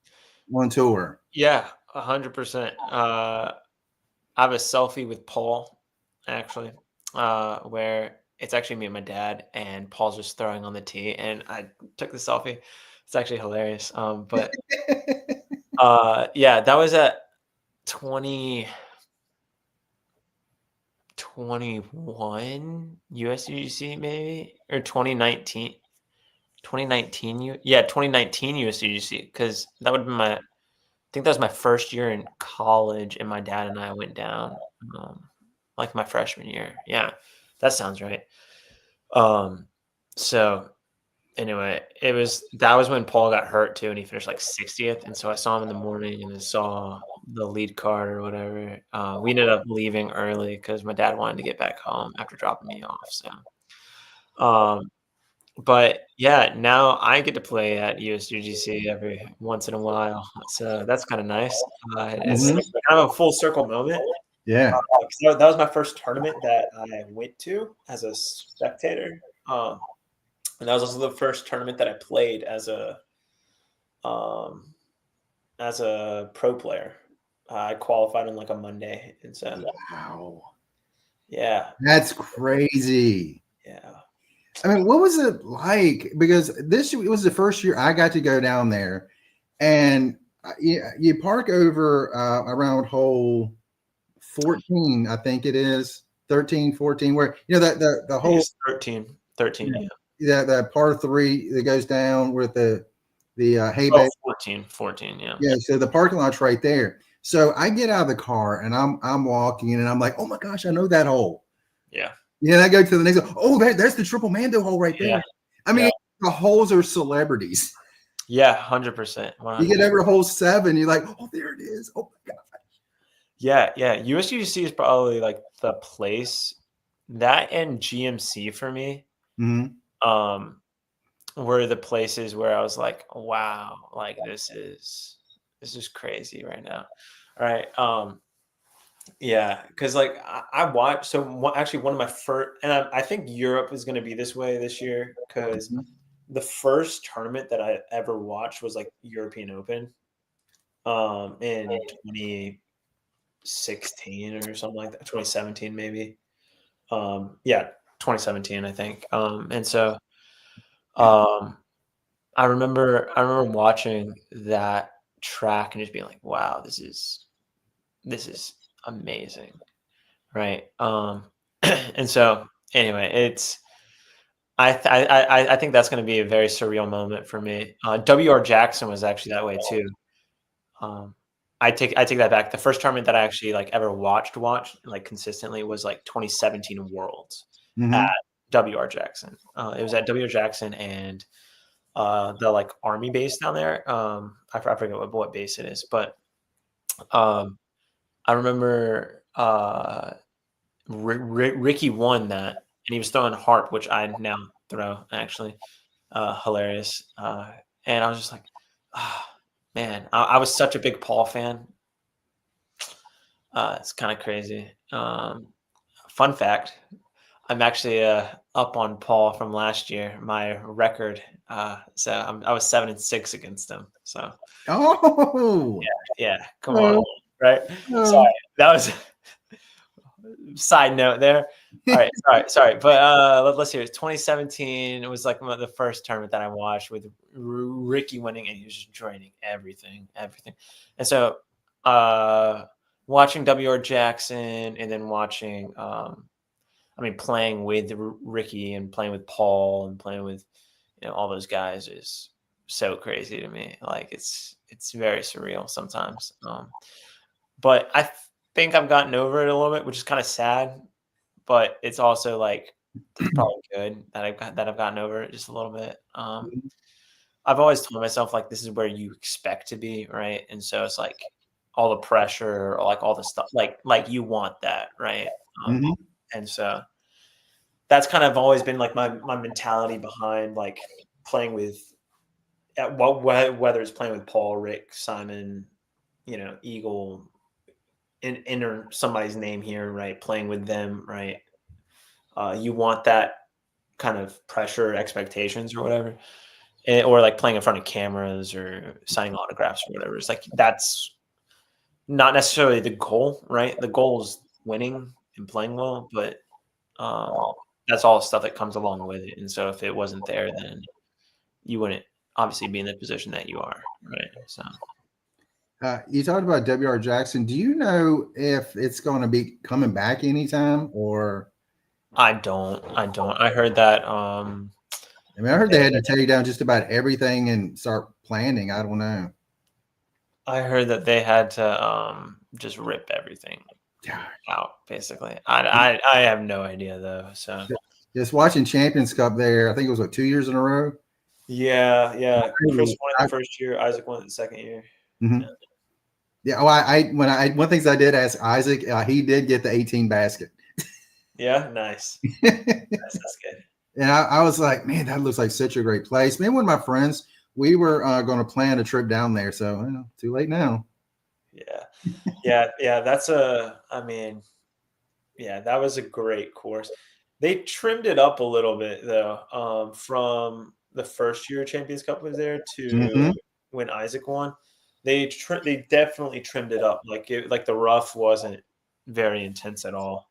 on tour? Yeah, 100%. I have a selfie with Paul, actually, where it's actually me and my dad, and Paul's just throwing on the tee, and I took the selfie. It's actually hilarious. But yeah, that was at 2021 USDGC maybe, or 2019. 2019 USDGC, because that would have been I think that was my first year in college, and my dad and I went down like my freshman year. Yeah, that sounds right. So anyway, that was when Paul got hurt too, and he finished like 60th. And so I saw him in the morning and then saw the lead card or whatever. We ended up leaving early because my dad wanted to get back home after dropping me off. So, but yeah, now I get to play at USDGC every once in a while. So that's kind of nice. It's kind of a full circle moment. Yeah. That was my first tournament that I went to as a spectator. And that was also the first tournament that I played as a pro player. I qualified on like a Monday, and so wow, yeah, that's crazy. Yeah, I mean, what was it like? Because it was the first year I got to go down there, and you park over around hole 14, I think it is 13, 14, where the whole 13, yeah, that par 3 that goes down with the hay bale. 14, yeah. Yeah, so the parking lot's right there. So I get out of the car and I'm walking and I'm like, oh my gosh, I know that hole. Yeah. Yeah, I go to the next one. Oh, there's the triple Mando hole right there. Yeah. I mean, Yeah. the holes are celebrities. Yeah, 100%. You get over hole 7, you're like, oh, there it is. Oh my God. Yeah, yeah. USGC is probably like the place that and GMC for me Mm-hmm. were the places where I was like, wow, like this is crazy right now. All right. Yeah, because like I watched actually one of my first, and I think Europe is going to be this way this year because the first tournament that I ever watched was like European Open in 2016 or something like that, 2017 maybe. Yeah, 2017 I think. And so um I remember watching that track and just being like, wow, this is amazing. Right. And so anyway, it's I think that's going to be a very surreal moment for me. WR Jackson was actually that way too. I take that back. The first tournament that I actually like ever watched like consistently was like 2017 Worlds at WR Jackson. It was at WR Jackson and the like army base down there. I forget what base it is, but I remember Ricky won that, and he was throwing harp, which I now throw actually. Hilarious. And I was just like, ah, man, I was such a big Paul fan. It's kind of crazy. Fun fact, I'm actually up on Paul from last year, my record. So I was 7-6 against him. So Oh, yeah, come on, right? no. Sorry, that was side note there. All right, sorry, but let's hear it. 2017 it was like the first tournament that I watched with Ricky winning, and he was just draining everything. And so watching WR Jackson and then watching playing with Ricky and playing with Paul and playing with all those guys is so crazy to me. Like it's very surreal sometimes. But I think I've gotten over it a little bit, which is kind of sad. But it's also like it's probably good that I've gotten over it just a little bit. I've always told myself like this is where you expect to be, right? And so it's like all the pressure or like all the stuff like you want that, right? And so that's kind of always been like my mentality behind like playing with whether it's playing with Paul, Rick, Simon, Eagle, enter somebody's name here, right? Playing with them, right? You want that kind of pressure, expectations, or whatever, or like playing in front of cameras or signing autographs or whatever. It's like that's not necessarily the goal, right? The goal is winning and playing well, but that's all stuff that comes along with it. And so if it wasn't there, then you wouldn't obviously be in the position that you are, right? So. You talked about WR Jackson. Do you know if it's going to be coming back anytime or? I don't. I heard that. I heard they had to take down just about everything and start planning. I don't know. I heard that they had to just rip everything out, basically. I have no idea though. So just watching Champions Cup there, I think it was 2 years in a row. Yeah. Chris won it the first year. Isaac won it the second year. Yeah. Well, one things I did ask Isaac, he did get the 18 basket. Yeah, nice. That's good. And I was like, man, that looks like such a great place. Man, one of my friends, we were going to plan a trip down there. So too late now. Yeah. That was a great course. They trimmed it up a little bit though, from the first year Champions Cup was there to when Isaac won. They definitely trimmed it up. Like the rough wasn't very intense at all.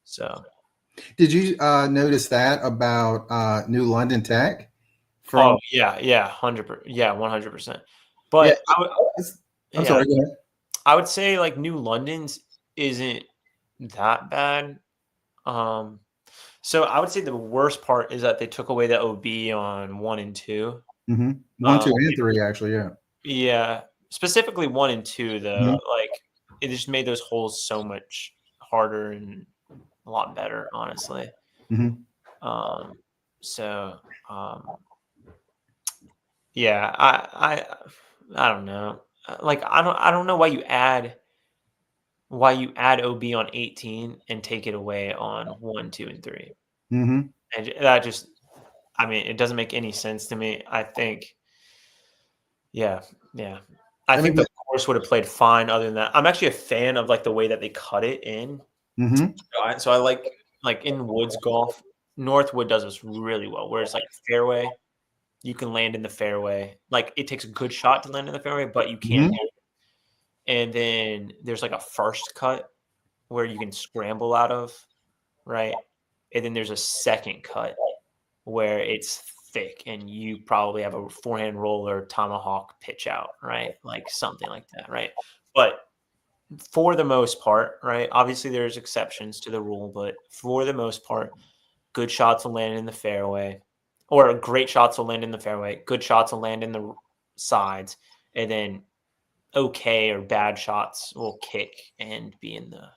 So. Did you notice that about New London Tech? Oh yeah, 100%, 100%. But I'm sorry. Go ahead. I would say like New London's isn't that bad. So I would say the worst part is that they took away the OB on 1 and 2. 1, 2, and 3 actually. Yeah. Yeah, specifically 1 and 2, though. Mhm. Like it just made those holes so much harder and a lot better, honestly. Mhm. Um, so yeah, I don't know. Like I don't know why you add OB on 18 and take it away on 1, 2, and 3. Mhm. And that just, I mean, it doesn't make any sense to me. I think, yeah, yeah. I I think mean, the course would have played fine other than that. I'm actually a fan of like the way that they cut it in. mhm. So I like in woods golf, Northwood does this really well, where it's like fairway, you can land in the fairway. Like it takes a good shot to land in the fairway, but you can Mhm. do it. And then there's like a first cut where you can scramble out of, right? And then there's a second cut where it's thick and you probably have a forehand roller, tomahawk pitch out, right? Like something like that, right? But for the most part, right? Obviously, there's exceptions to the rule, but for the most part, good shots will land in the fairway, or great shots will land in the fairway. Good shots will land in the sides, and then okay or bad shots will kick and be in the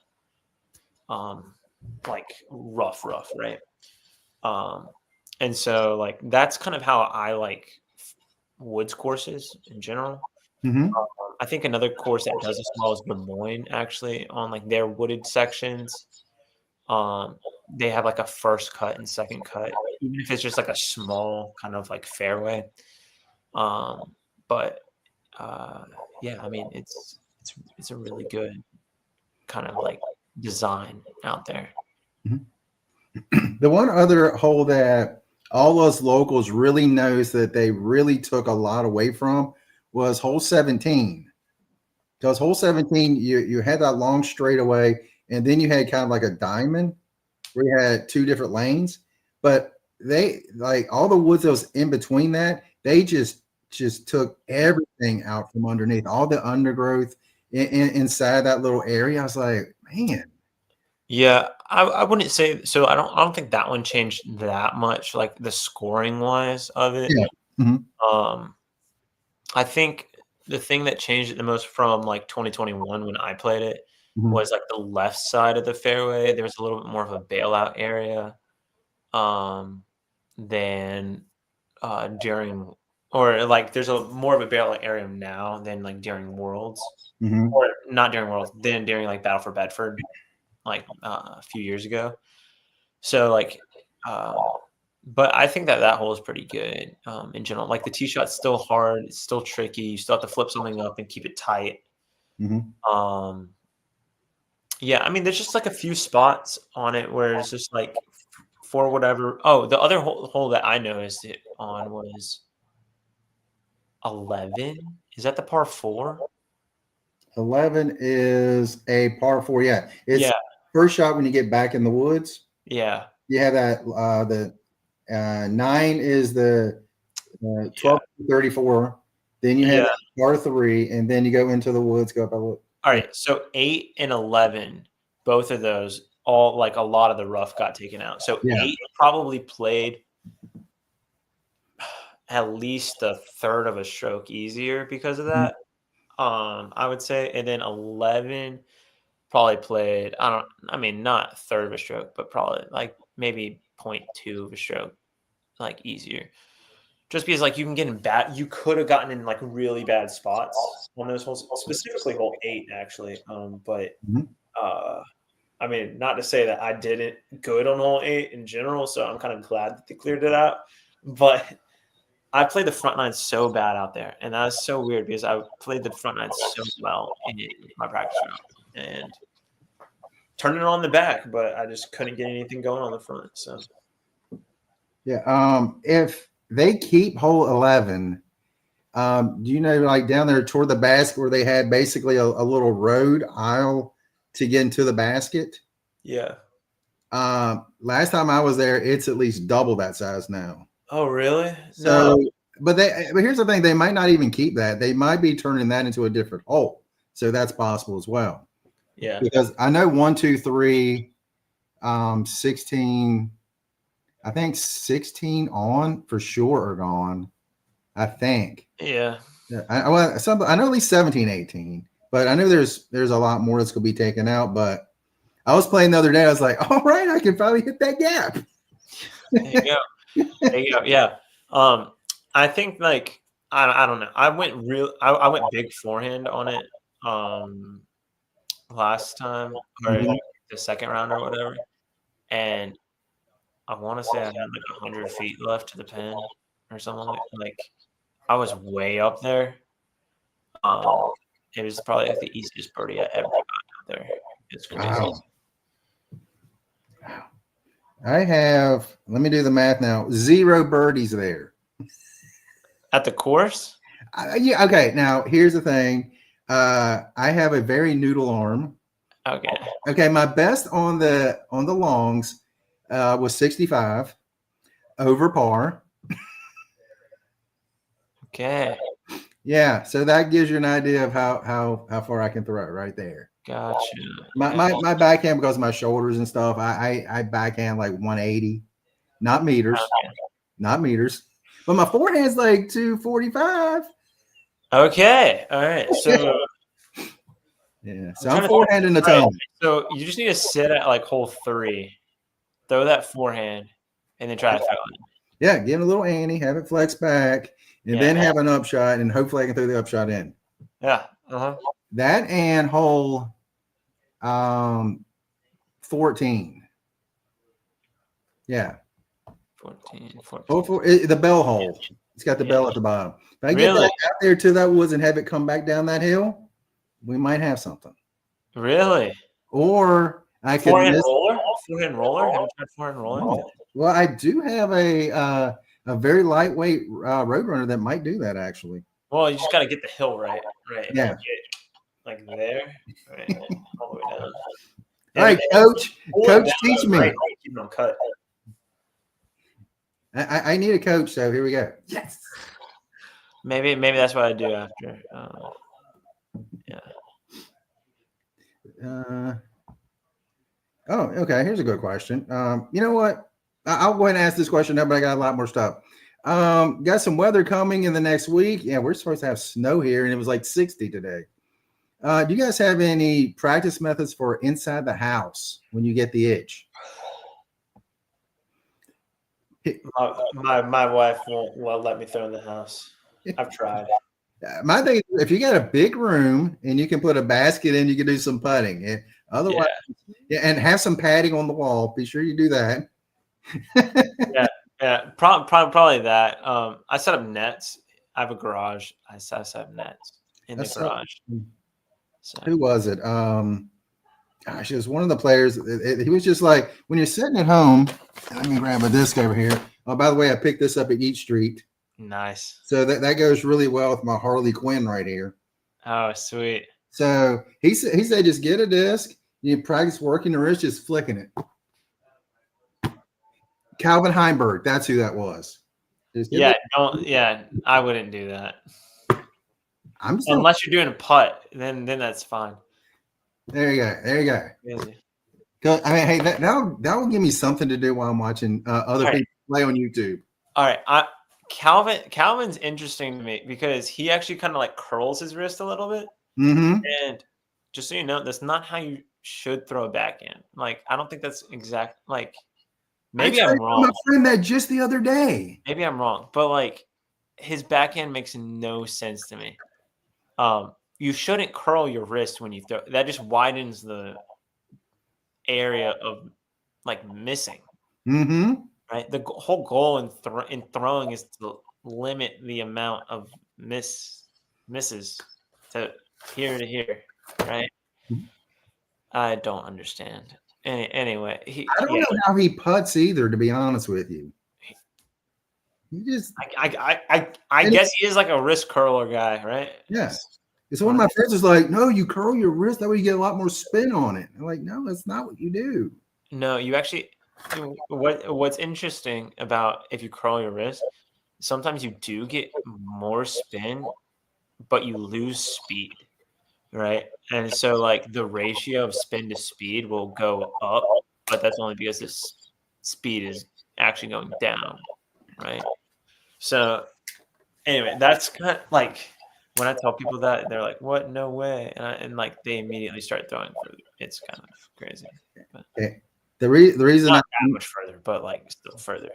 um like rough, right? Um, and so like that's kind of how I like woods courses in general. Mhm. I think another course that does this well is Des Moines, actually, on like their wooded sections. Um, they have like a first cut and second cut, even if it's just like a small kind of like fairway. Um, but uh, yeah, I mean it's a really good kind of like design out there. Mhm. The one other hole that all us locals really knows that they really took a lot away from was hole 17. Because hole 17, you had that long straightaway, and then you had kind of like a diamond where you had two different lanes. But they like all the woods that was in between that, they just took everything out from underneath, all the undergrowth inside that little area. I was like, man. Yeah, I wouldn't say so. I don't think that one changed that much, like the scoring wise of it. Yeah. Mhm. Um, I think the thing that changed it the most from like 2021 when I played it Mhm. was like the left side of the fairway. There was a little bit more of a bailout area um, than during, or like there's a more of a bailout area now than like during Worlds, Mhm. or not during Worlds, than during like Battle for Bedford, like a few years ago. So like, um, but I think that that hole is pretty good in general. Like the tee shot's still hard, it's still tricky. You still have to flip something up and keep it tight. Mhm. Um, yeah, I mean, there's just like a few spots on it where it's just like for whatever. Oh, the other hole that I noticed it on was 11. Is that the par four? 11 is a par four. Yeah. It's Yeah, first shot when you get back in the woods. yeah, You have that the 9 is the yeah, 12 to 34. Then you have yeah. par three, and then you go into the woods, go up a little. All right, so 8 and 11, both of those, all like a lot of the rough got taken out. So Yeah. 8 probably played at least a third of a stroke easier because of Mhm. that. I would say, and then 11 probably played. I mean, not a third of a stroke, but probably like maybe point 0.2 of a stroke, like easier. Just because like you can get in bad, you could have gotten in like really bad spots on those holes, specifically hole 8 actually. But Mhm. uh, I mean, not to say that I didn't good on hole 8 in general, so I'm kind of glad that they cleared it out. But I played the front nine so bad out there, and that was so weird because I played the front nine so well in my practice round and turned it on the back, but I just couldn't get anything going on the front. So Yeah. If they keep hole 11, do you know, like down there toward the basket where they had basically a little road aisle to get into the basket? yeah. Last time I was there, it's at least double that size now. Oh, really? No. So, but here's the thing: they might not even keep that. They might be turning that into a different hole. So that's possible as well. Yeah. Because I know 1, 2, 3, 16. I think 16 on for sure are gone. I think. Yeah. Yeah, I know at least 17, 18, but I know there's a lot more that's gonna be taken out. But I was playing the other day. I was like, all right, I can finally hit that gap. There you go. There you go. Yeah. I think like I don't know. I went big forehand on it last time or Mhm. the second round or whatever, and I want to say I had like 100 feet left to the pin or something like I was way up there. It was probably like the easiest birdie I ever got out there. It's ridiculous. Wow. I have, let me do the math now, 0 birdies there. At the course? Yeah, okay. Now, here's the thing. I have a very noodle arm. Okay. Okay, my best on the longs was 65 over par. Okay. Yeah, so that gives you an idea of how far I can throw right there. Gotcha. My backhand, because of my shoulders and stuff, I backhand like 180, not meters, not meters. But my forehand's like 245. Okay. All right. So Yeah, so I'm forehand in the right. tone. So you just need to sit at like hole 3, throw that forehand, and then try to throw it. Yeah, give it a little ante, have it flex back, and then have an upshot, and hopefully I can throw the upshot in. Yeah. That and hole 14. Yeah. 14. The bell hole. It's got the bell at the bottom. If I get that out there to that woods and have it come back down that hill, we might have something. Really? Or I could forehand roller? Forehand roller? Have you tried forehand rolling? Well, I do have a very lightweight Roadrunner that might do that actually. Well, you just got to get the hill right. Yeah. Like there. Right. All the way down. All right, coach. Coach, teach me. Right. Keep them cut. I need a coach, so here we go. Yes. Maybe that's what I do after. Yeah. Oh, okay. Here's a good question. You know what? I'll go ahead and ask this question now, but I got a lot more stuff. Got some weather coming in the next week. Yeah, we're supposed to have snow here, and it was like 60 today. Do you guys have any practice methods for inside the house when you get the itch? My wife won't let me throw in the house. I've tried. My thing is, if you got a big room and you can put a basket in, you can do some putting. And otherwise, and have some padding on the wall. Be sure you do that. yeah, probably that. I set up nets. I have a garage. I set up nets in the garage. So. Who was it? Gosh, it was one of the players. He was just like, when you're sitting at home. Let me grab a disc over here. Oh, by the way, I picked this up at Eat Street. Nice. So that goes really well with my Harley Quinn right here. Oh, sweet. So he said just get a disc. You practice working the wrist, just flicking it. Calvin Heimberg, that's who that was. I wouldn't do that. Unless you're doing a putt, then that's fine. There you go. Really? I mean, hey, that will give me something to do while I'm watching other people play on YouTube. All right, Calvin's interesting to me because he actually kind of like curls his wrist a little bit. Mm-hmm. And just so you know, that's not how you should throw a backhand. Like, I don't think that's exact. Like, maybe I'm wrong. My friend that just the other day. Maybe I'm wrong, but like, his backhand makes no sense to me. You shouldn't curl your wrist when you throw. That just widens the area of like missing. Mm-hmm. Right. The whole goal in throwing is to limit the amount of misses to here to here. Right. I don't understand. Anyway, I don't know how he putts either. To be honest with you, he just. I guess he is like a wrist curler guy, right? Yes. So one of my friends was like, "No, you curl your wrist. That way you get a lot more spin on it." I'm like, "No, that's not what you do." No, you actually. What's interesting about if you curl your wrist, sometimes you do get more spin, but you lose speed, right? And so like the ratio of spin to speed will go up, but that's only because the speed is actually going down, right? So anyway, that's kind of like when I tell people that, they're like, "What? No way!" And like they immediately start throwing further. It's kind of crazy. But Okay. The reason not that much further, but like still further.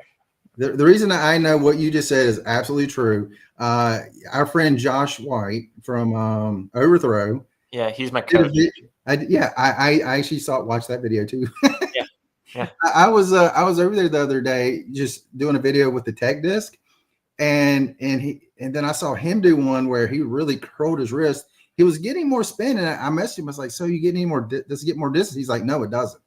the reason I know what you just said is absolutely true. Our friend Josh White from Overthrow. Yeah, he's my coach. I actually watched that video too. Yeah, yeah. I was over there the other day just doing a video with the tech disc, and then I saw him do one where he really curled his wrist. He was getting more spin, and I messaged him. I was like, "So you get any more? Does it get more distance?" He's like, "No, it doesn't."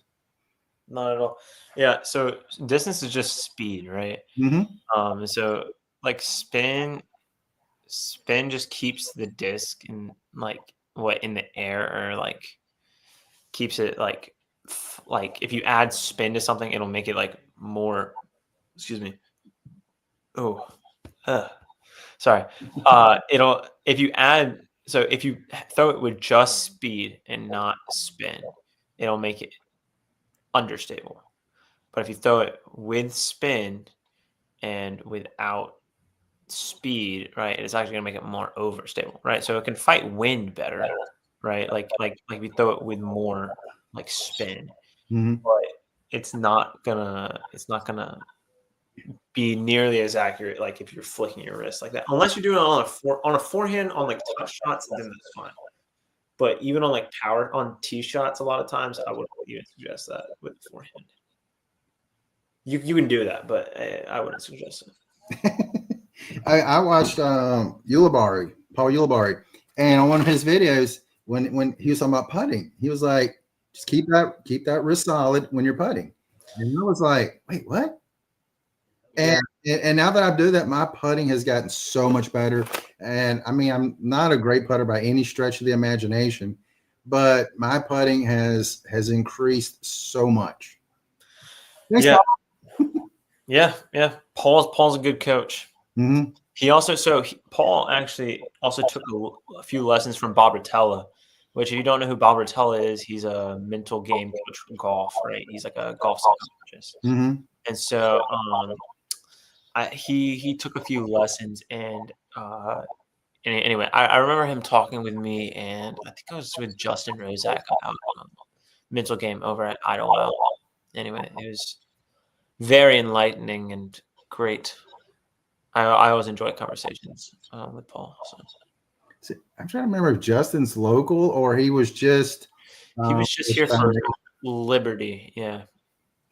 Not at all. Yeah. So distance is just speed, right? Mm-hmm. So like spin just keeps the disc in like in the air, or like keeps it like if you add spin to something, it'll make it like more. Excuse me. Oh, sorry. It'll if you add. So if you throw it with just speed and not spin, it'll make it understable. But if you throw it with spin and without speed, right, it's actually going to make it more overstable, right? So it can fight wind better, right? Like if you throw it with more like spin, Mm-hmm. but it's not gonna be nearly as accurate like if you're flicking your wrist like that, unless you're doing it on a forehand on like touch shots, then that's fine. But even on like power on tee shots, a lot of times I wouldn't even suggest that with the forehand. You can do that, but I wouldn't suggest it. I watched Ulibarri, Paul Ulibarri, and on one of his videos, when he was talking about putting, he was like, "Just keep that wrist solid when you're putting." And I was like, "Wait, what?" And now that I do that, my putting has gotten so much better. And I mean, I'm not a great putter by any stretch of the imagination, but my putting has increased so much. Thanks, Yeah. Paul. Yeah. Paul's a good coach. Mm-hmm. He also Paul actually also took a few lessons from Bob Rotella, which if you don't know who Bob Rotella is, he's a mental game coach for golf, right? He's like a golf psychologist. Mm-hmm. And so he took a few lessons, and anyway, I remember him talking with me, and I think I was with Justin Rozak about mental game over at Idlewild. Anyway, it was very enlightening and great. I always enjoy conversations with Paul. So. I'm trying to remember if Justin's local or he was just here for Liberty. Yeah.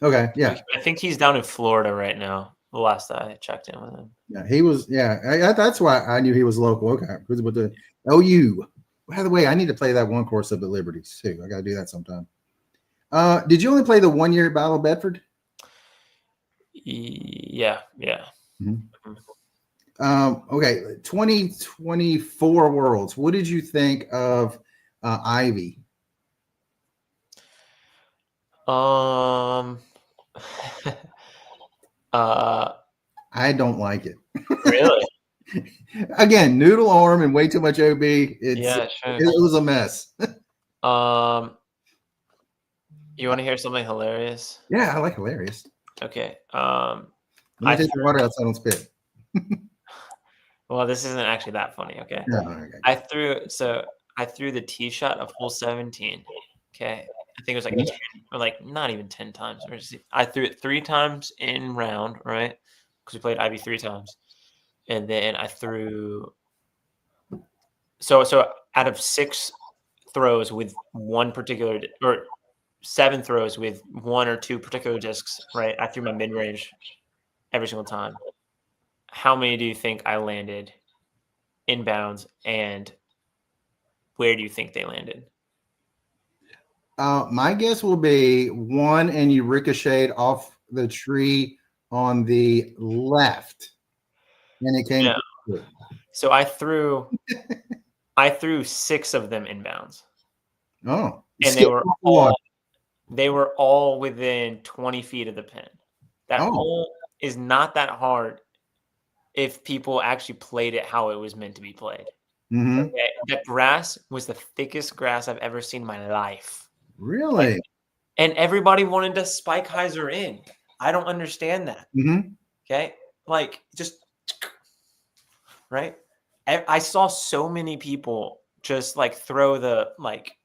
Okay. Yeah. I think he's down in Florida right now. The last I checked in with him. Yeah, he was. Yeah, that's why I knew he was local. Okay, with the OU. By the way, I need to play that one course up at Liberty too. I got to do that sometime. Did you only play the 1 year at Battle of Bedford? Yeah. Mm-hmm. Okay, 2024 Worlds. What did you think of Ivy? I don't like it. Really? Again, noodle arm and way too much OB. Sure. It was a mess. You want to hear something hilarious? Yeah, I like hilarious. Okay. Let me take the water outside on spit. Well, this isn't actually that funny. Okay. No, okay. I threw the tee shot of hole 17. Okay. I think it was like 10, or like not even 10 times. I threw it 3 times in round, right? Because we played Ivy 3 times. And then I threw so out of 6 throws with one particular, or 7 throws with 1 or 2 particular discs, right? I threw my mid-range every single time. How many do you think I landed inbounds, and where do you think they landed? My guess will be 1, and you ricocheted off the tree on the left, and it came. No. So I threw 6 of them inbounds. Oh, and they were all within 20 feet of the pin. That hole is not that hard if people actually played it how it was meant to be played. Mm-hmm. Okay? That grass was the thickest grass I've ever seen in my life. Really? And everybody wanted to spike hyzer in. I don't understand that. Mm-hmm. Okay? Like, just right? I saw so many people just like throw the like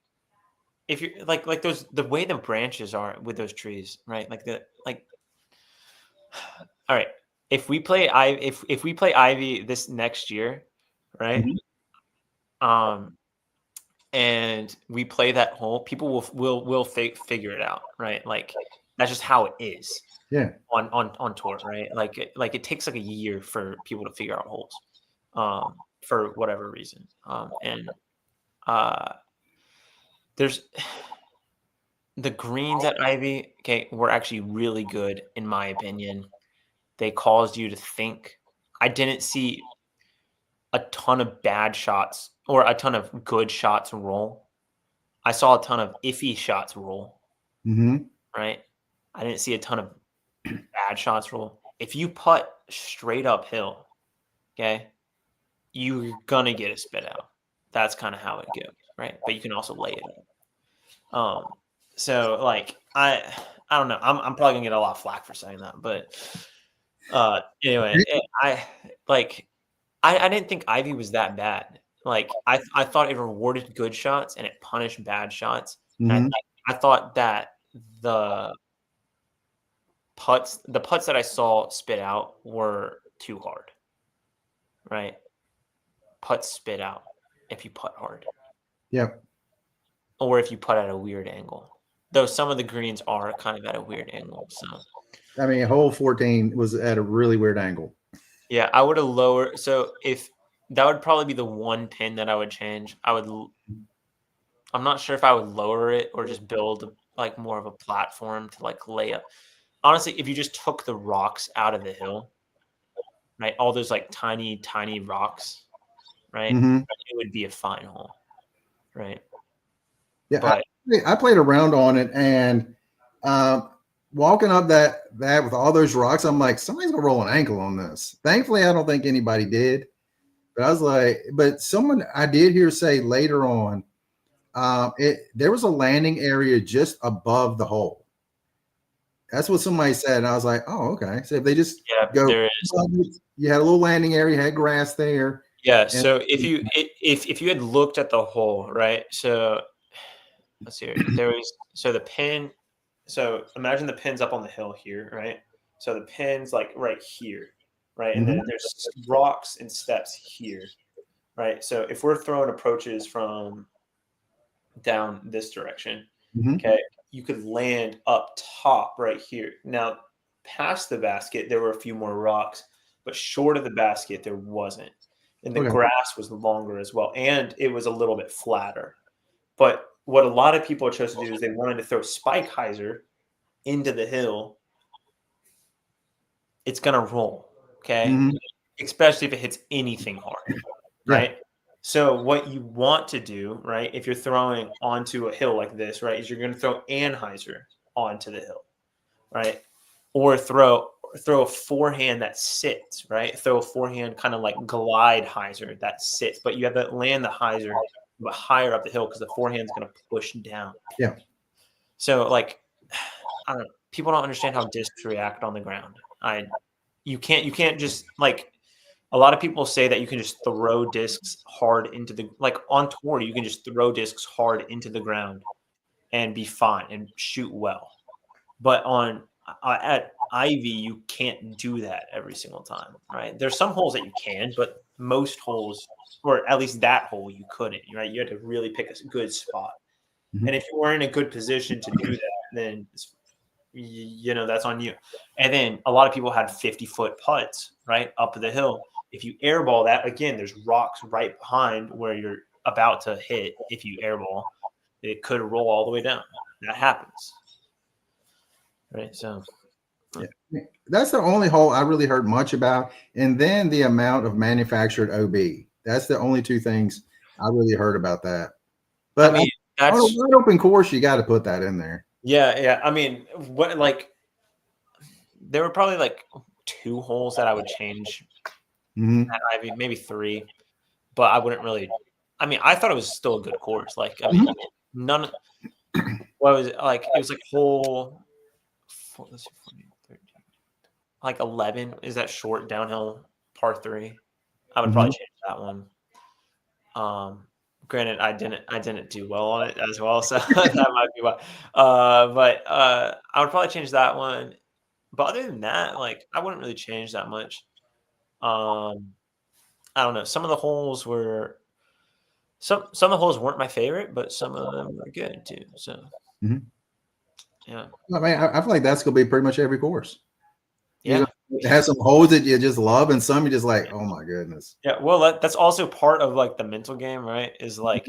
if you're like those the way the branches are with those trees, right? Like the like all right. If we play Ivy this next year, right? Mhm. Um and we play that hole, people will figure it out, right? Like that's just how it is Yeah. on tour, right? Like it takes like a year for people to figure out holes, for whatever reason. And uh, there's the greens at Ivy, okay, were actually really good in my opinion. They caused you to think. I didn't see a ton of bad shots or a ton of good shots roll. I saw a ton of iffy shots roll, Hmm. right? I didn't see a ton of bad shots roll. If you putt straight uphill, okay, you're gonna get a spit out. That's kind of how it goes, right? But you can also lay it up. So like I don't know. I'm probably gonna get a lot of flack for saying that, but anyway, I like I didn't think Ivy was that bad. Like I thought it rewarded good shots and it punished bad shots. And Hmm. I thought that the the putts that I saw spit out were too hard, right? Putts spit out if you putt hard Yep. or if you putt at a weird angle. Though some of the greens are kind of at a weird angle. So I mean, hole 14 was at a really weird angle. yeah, I would have lowered. So if that would probably be the one pin that I would change. I'm not sure if I would lower it or just build like more of a platform to like lay up. Honestly, if you just took the rocks out of the hill, right? All those like tiny, tiny rocks, right? Hmm. It would be a fine hole, right? Yeah, But I played around on it, and um, walking up that with all those rocks, I'm like, somebody's gonna roll an ankle on this. Thankfully, I don't think anybody did. But I was like, but someone I did hear say later on, there was a landing area just above the hole. That's what somebody said, and I was like, oh, okay. So if they just yeah, go, there is. you had a little landing area, had grass there, Yeah. and So if you had looked at the hole, right? So let's see. There was so the pin. So imagine the pin's up on the hill here, right? So the pin's like right here, right? And Mhm, then there's rocks and steps here, right? So if we're throwing approaches from down this direction, mhm. okay, you could land up top right here. Now, past the basket, there were a few more rocks, but short of the basket, there wasn't. And the Okay. grass was longer as well, and it was a little bit flatter. But what a lot of people chose to do is they wanted to throw spike hyzer into the hill. It's gonna roll, okay? Mhm. Especially if it hits anything hard, Yeah. right? So what you want to do, right, if you're throwing onto a hill like this, right, is you're gonna throw anhyzer onto the hill, right? Or throw a forehand that sits, right? Throw a forehand kind of like glide hyzer that sits, but you have to land the hyzer but higher up the hill because the forehand's gonna push down. Yeah. So like I don't know, people don't understand how discs react on the ground. You can't just like a lot of people say that you can just throw discs hard into the like on tour you can just throw discs hard into the ground and be fine and shoot well. But on at Ivy you can't do that every single time, right? There's some holes that you can, but most holes or at least that hole you couldn't, right? You had to really pick a good spot. Mhm. And if you were in a good position to do that, then you know that's on you. And then a lot of people had 50-foot putts right up the hill. If you airball that again, there's rocks right behind where you're about to hit. If you airball, it could roll all the way down. That happens, right? So Yeah. That's the only hole I really heard much about. And then the amount of manufactured OB. That's the only two things I really heard about that. I But mean on a that's wide open course, you got to put that in there. yeah. I mean, what like there were probably like two holes that I would change Hmm. at Ivy, maybe three, but I wouldn't really. I mean, I thought it was still a good course. Like, I mean, Mhm. none. What was it like? It was like hole. Let's see, 14, 13, like 11 is that short downhill par three. I would probably Mhm. change that one. Granted, I didn't do well on it as well, so that might be why. But I would probably change that one. But other than that, like I wouldn't really change that much. Um, I don't know. Some of the holes were some of the holes weren't my favorite, but some of them were good too. So Mhm. yeah, I mean, I feel like that's gonna be pretty much every course. You know, yeah, it has some holes that you just love, and some you just like, oh my goodness. yeah. Well, that's also part of like the mental game, right? Is like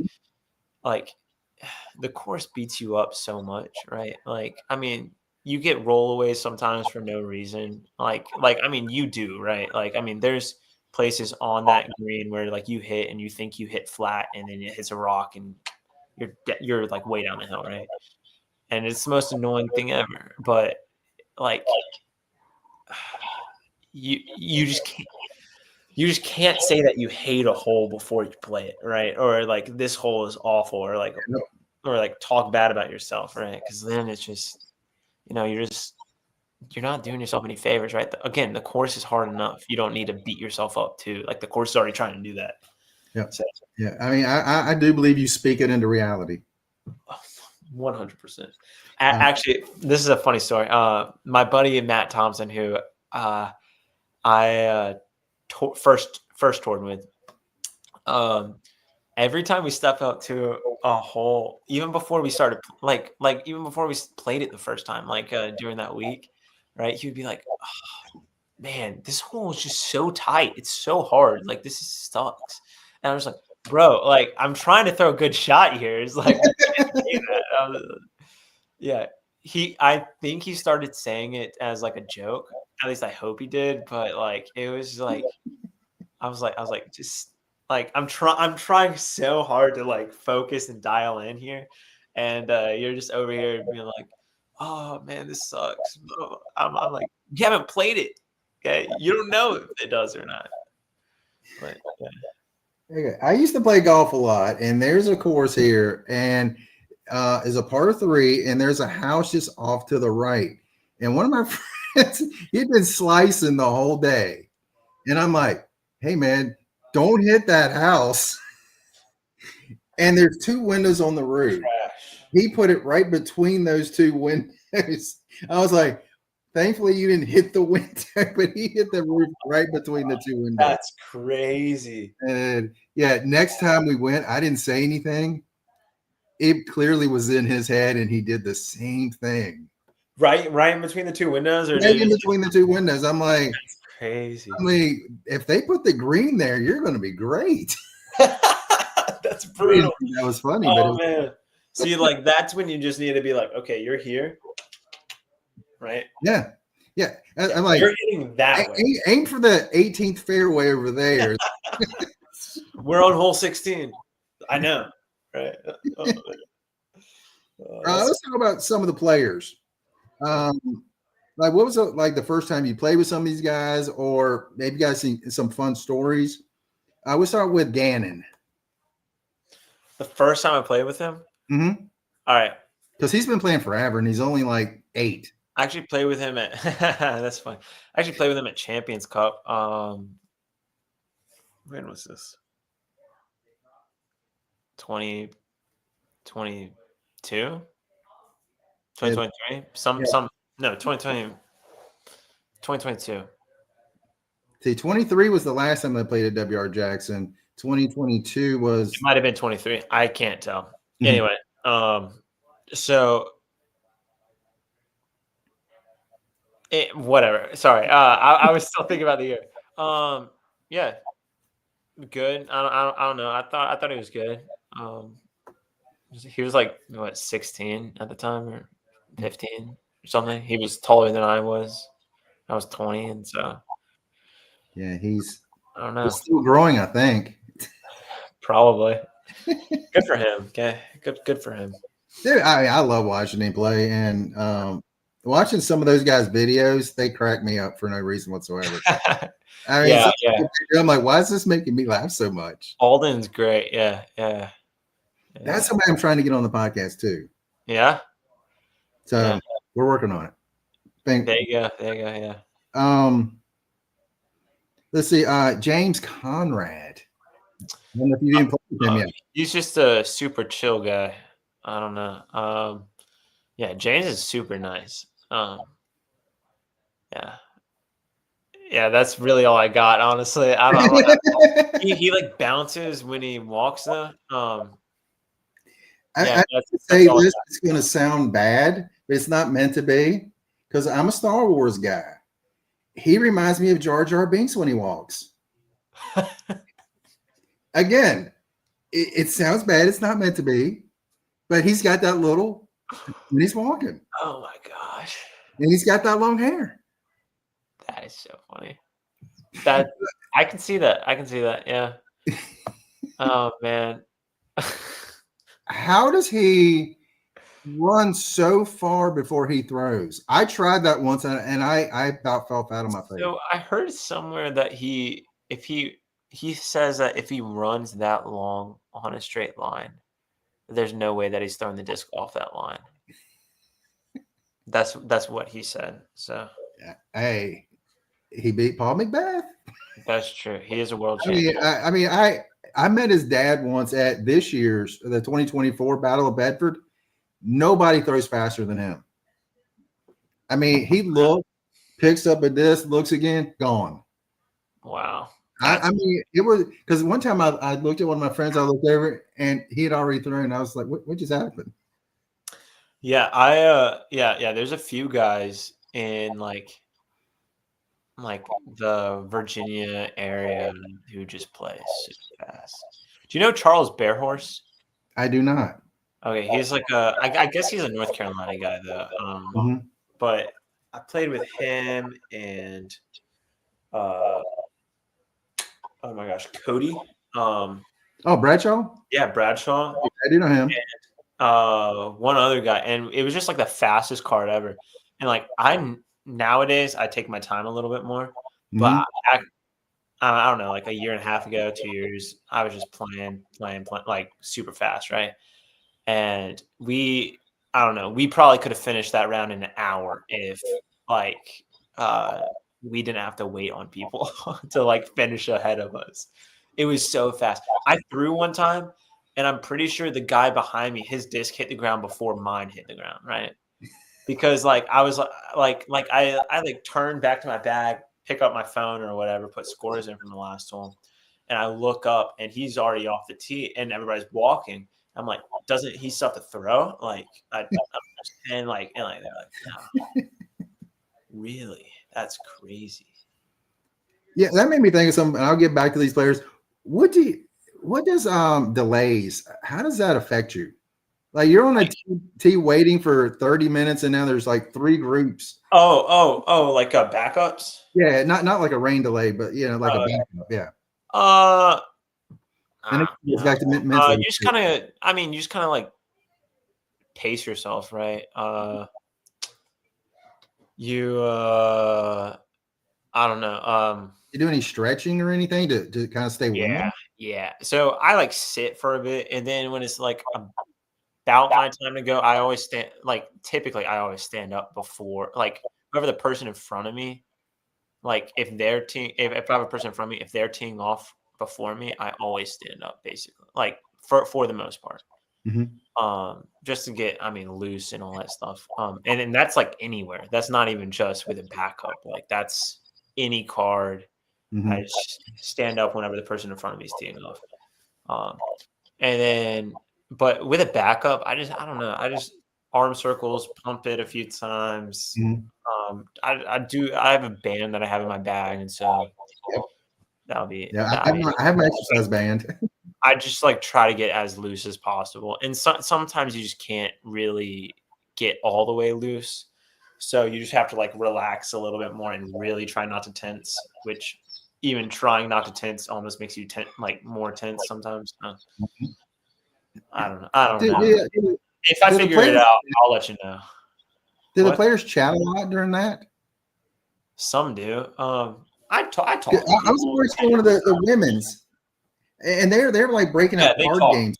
the course beats you up so much, right? Like, I mean, you get rollaways sometimes for no reason. Like I mean, you do, right? Like, I mean, there's places on that green where like you hit and you think you hit flat and then it hits a rock and you're like way down the hill, right? And it's the most annoying thing ever. But like you just can't say that you hate a hole before you play it, right? Or like this hole is awful, or like talk bad about yourself, right? Because then it's just you're not doing yourself any favors, right? Again, the course is hard enough. You don't need to beat yourself up too. Like the course is already trying to do that. Yeah, So yeah. I mean, I do believe you speak it into reality. 100%. Uh, Actually, this is a funny story. My buddy Matt Thompson, who I first toured with, every time we step out to a hole, even before we started, even before we played it the first time, during that week, right? He would be like, oh, "Man, this hole is just so tight. It's so hard. Like this sucks." And I was like, "Bro, like I'm trying to throw a good shot here. It's like we can't do that." Yeah, I think he started saying it as like a joke. At least I hope he did. But like it was like I was like, just like I'm trying so hard to like focus and dial in here, and you're just over here being like, "Oh man, this sucks." Bro. I'm like, you haven't played it, okay? You don't know if it does or not. But yeah. okay. I used to play golf a lot, and there's a course here, and is a par three, and there's a house just off to the right. And one of my friends, he'd been slicing the whole day, and I'm like, "Hey man, don't hit that house." And there's two windows on the roof. Trash. He put it right between those two windows. I was like, thankfully you didn't hit the window, but he hit the roof right between the two windows. That's crazy. And yeah, next time we went, I didn't say anything. It clearly was in his head, and he did the same thing. Right in between the two windows, or Right in between the two windows. I'm like, that's crazy. I mean, if they put the green there, you're going to be great. That's brutal. That was funny, but Oh man. See, like that's when you just need to be like, okay, you're here, right? yeah, yeah. I'm like, You're hitting that way. aim for the 18th fairway over there. We're on hole 16. I know, right? Let's talk about some of the players. Like, what was it like the first time you played with some of these guys, or maybe you guys seen some fun stories? We'll start with Gannon. The first time I played with him. Mm-hmm. All right. Because he's been playing forever, and he's only like 8. I actually played with him at that's fun. I actually played with him at Champions Cup. When was this? 2022? 2023? No, 2022. See, 23 was the last time I played at WR Jackson. 2022 was It might have been 23. I can't tell. Mhm. Anyway, so whatever. Sorry. I was still thinking about the year. Yeah, good. I don't know. I thought he was good. He was like what 16 at the time or 15 or something. He was taller than I was. I was 20, and so yeah, he's I don't know. still growing, I think. Probably. Good for him. Okay, good for him. Dude, I love watching him play, and watching some of those guys' videos, they crack me up for no reason whatsoever. I mean, Yeah. I'm like, why is this making me laugh so much? Alden's great. Yeah. That's somebody I'm trying to get on the podcast too. Yeah. So Yeah. we're working on it. There you go. Yeah. Let's see. James Conrad. don't know if you didn't play with him yet. He's just a super chill guy. I don't know. Yeah, James is super nice. Yeah. Yeah, that's really all I got, honestly. I don't know. He like bounces when he walks though. Yeah, I that's say all I this, got. it's going to sound bad, but it's not meant to be because I'm a Star Wars guy. He reminds me of Jar Jar Binks when he walks. Again, it sounds bad. It's not meant to be, but he's got that little when he's walking, Oh my gosh. and he's got that long hair. That is so funny. That I can see that. I can see that. Yeah. Oh man. How does he run so far before he throws? I tried that once, and I about fell out of my face. So I heard somewhere that if he says that if he runs that long on a straight line, there's no way that he's throwing the disc off that line. That's what he said. So Hey, he beat Paul McBeth. that's true. He is a world I mean, champion. I met his dad once at this year's the 2024 Battle of Bedford. Nobody throws faster than him. I mean, he looks, picks up a disc, looks again, gone. Wow. I mean, it was because one time I looked at one of my friends, I looked over and he had already thrown. I was like, what just happened? Yeah, yeah, there's a few guys in like the Virginia area who just play super fast. Do you know Charles Bearhorse? I do not. Okay, he's like I guess he's a North Carolina guy though. Mhm. But I played with him and oh my gosh, Cody. Oh, Bradshaw? Yeah, Bradshaw. I do know him. One other guy, and it was just like the fastest card ever. And like nowadays I take my time a little bit more, but Mhm. I don't know, like a year and a half ago, 2 years, I was just playing like super fast, right? And I don't know, we probably could have finished that round in an hour if like we didn't have to wait on people to like finish ahead of us. It was so fast. I threw one time and I'm pretty sure the guy behind me, his disc hit the ground before mine hit the ground, right? Because like I was like I like turned back to my bag, pick up my phone or whatever, put scores in from the last hole, and I look up and he's already off the tee and everybody's walking. I'm like, doesn't he still have to throw? Like and they're like, no, really? That's crazy. Yeah, that made me think of something. I'll get back to these players. What does delays? How does that affect you? Like you're on a tee waiting for 30 minutes, and now there's like 3 groups. Oh, like backups? Yeah, not like a rain delay, but like a backup. Yeah. And it goes back to mentally. You just kind of like pace yourself, right? I don't know. You do any stretching or anything to kind of stay warm? Yeah. So I like sit for a bit, and then when it's like about my time to go, I always stand. Like typically, I always stand up before like whoever the person in front of me. Like if if I have a person in front of me, if they're teeing off before me, I always stand up basically. Like for the most part. Mm-hmm. Just to get loose and all that stuff. And that's like anywhere. That's not even just with a backup. Like that's any card. Mm-hmm. I just stand up whenever the person in front of me is teeing off. And then but with a backup, I don't know. I just arm circles, pump it a few times. Mm-hmm. I have a band that I have in my bag, and so that'll be I have my exercise band. I just like try to get as loose as possible. And sometimes you just can't really get all the way loose. So you just have to like relax a little bit more and really try not to tense, which even trying not to tense almost makes you more tense sometimes. I don't know. If I figure it out, I'll let you know. Do the players chat a lot during that? Some do. I talk. I was watching one of the women's. And they're like breaking out card games.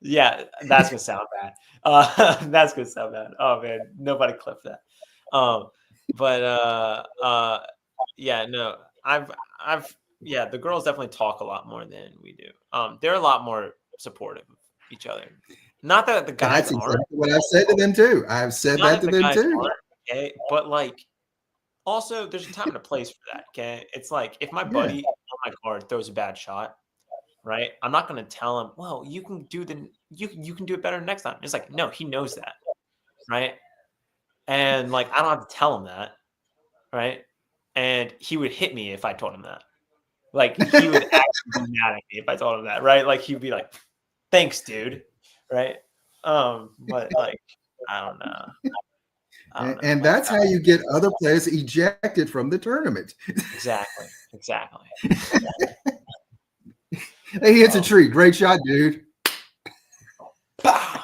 Yeah, that's gonna sound bad. That's gonna sound bad. Oh man, nobody clipped that. Yeah, no, I've yeah, the girls definitely talk a lot more than we do. They're a lot more supportive of each other. Not that the guys That's aren't. exactly what I've said to them too. I've said Not that that to the them guys too. aren't. Okay, but like also there's a time and a place for that. Okay, it's like if my Yeah. buddy on my card throws a bad shot, right? I'm not gonna tell him, well, you can do it better next time. It's like no, he knows that, right? And like I don't have to tell him that, right? And he would hit me if I told him that. Like he would actually be mad at me if I told him that, right? Like he'd be like, "Thanks, dude," right? But like I don't know. I don't know. And Like that's how you get other players ejected from the tournament. exactly, exactly. Hey, he hits a Um, tree. Great shot, dude. pow!